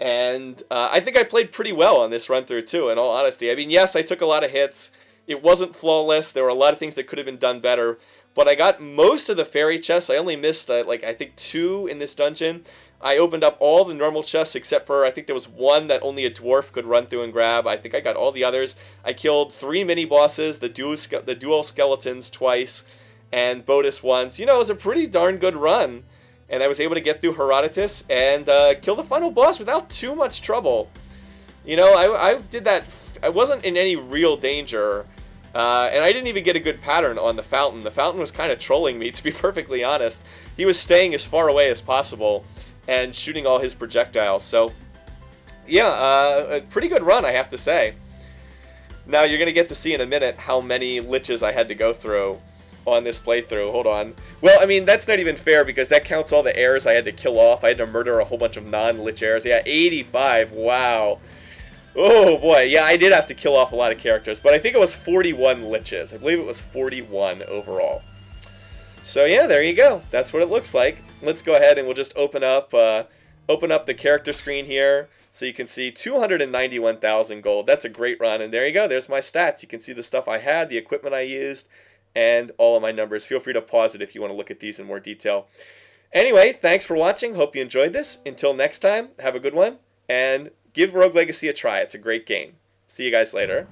And I think I played pretty well on this run through too, in all honesty. I mean, yes, I took a lot of hits. It wasn't flawless. There were a lot of things that could have been done better. But I got most of the fairy chests. I only missed, like, I think 2 in this dungeon. I opened up all the normal chests except for, I think there was 1 that only a dwarf could run through and grab. I think I got all the others. I killed 3 mini-bosses, the dual skeletons twice, and Botus once. You know, it was a pretty darn good run. And I was able to get through Herodotus and kill the final boss without too much trouble. You know, I did that. I wasn't in any real danger. And I didn't even get a good pattern on the fountain. The fountain was kind of trolling me, to be perfectly honest. He was staying as far away as possible and shooting all his projectiles. So, yeah, a pretty good run, I have to say. Now, you're going to get to see in a minute how many liches I had to go through on this playthrough. Hold on. Well, I mean, that's not even fair because that counts all the heirs I had to kill off. I had to murder a whole bunch of non-lich heirs. Yeah, 85. Wow. Oh, boy. Yeah, I did have to kill off a lot of characters, but I think it was 41 liches. I believe it was 41 overall. So, yeah, there you go. That's what it looks like. Let's go ahead and we'll just open up the character screen here so you can see 291,000 gold. That's a great run, and there you go. There's my stats. You can see the stuff I had, the equipment I used, and all of my numbers. Feel free to pause it if you want to look at these in more detail. Anyway, thanks for watching. Hope you enjoyed this. Until next time, have a good one, and give Rogue Legacy a try. It's a great game. See you guys later.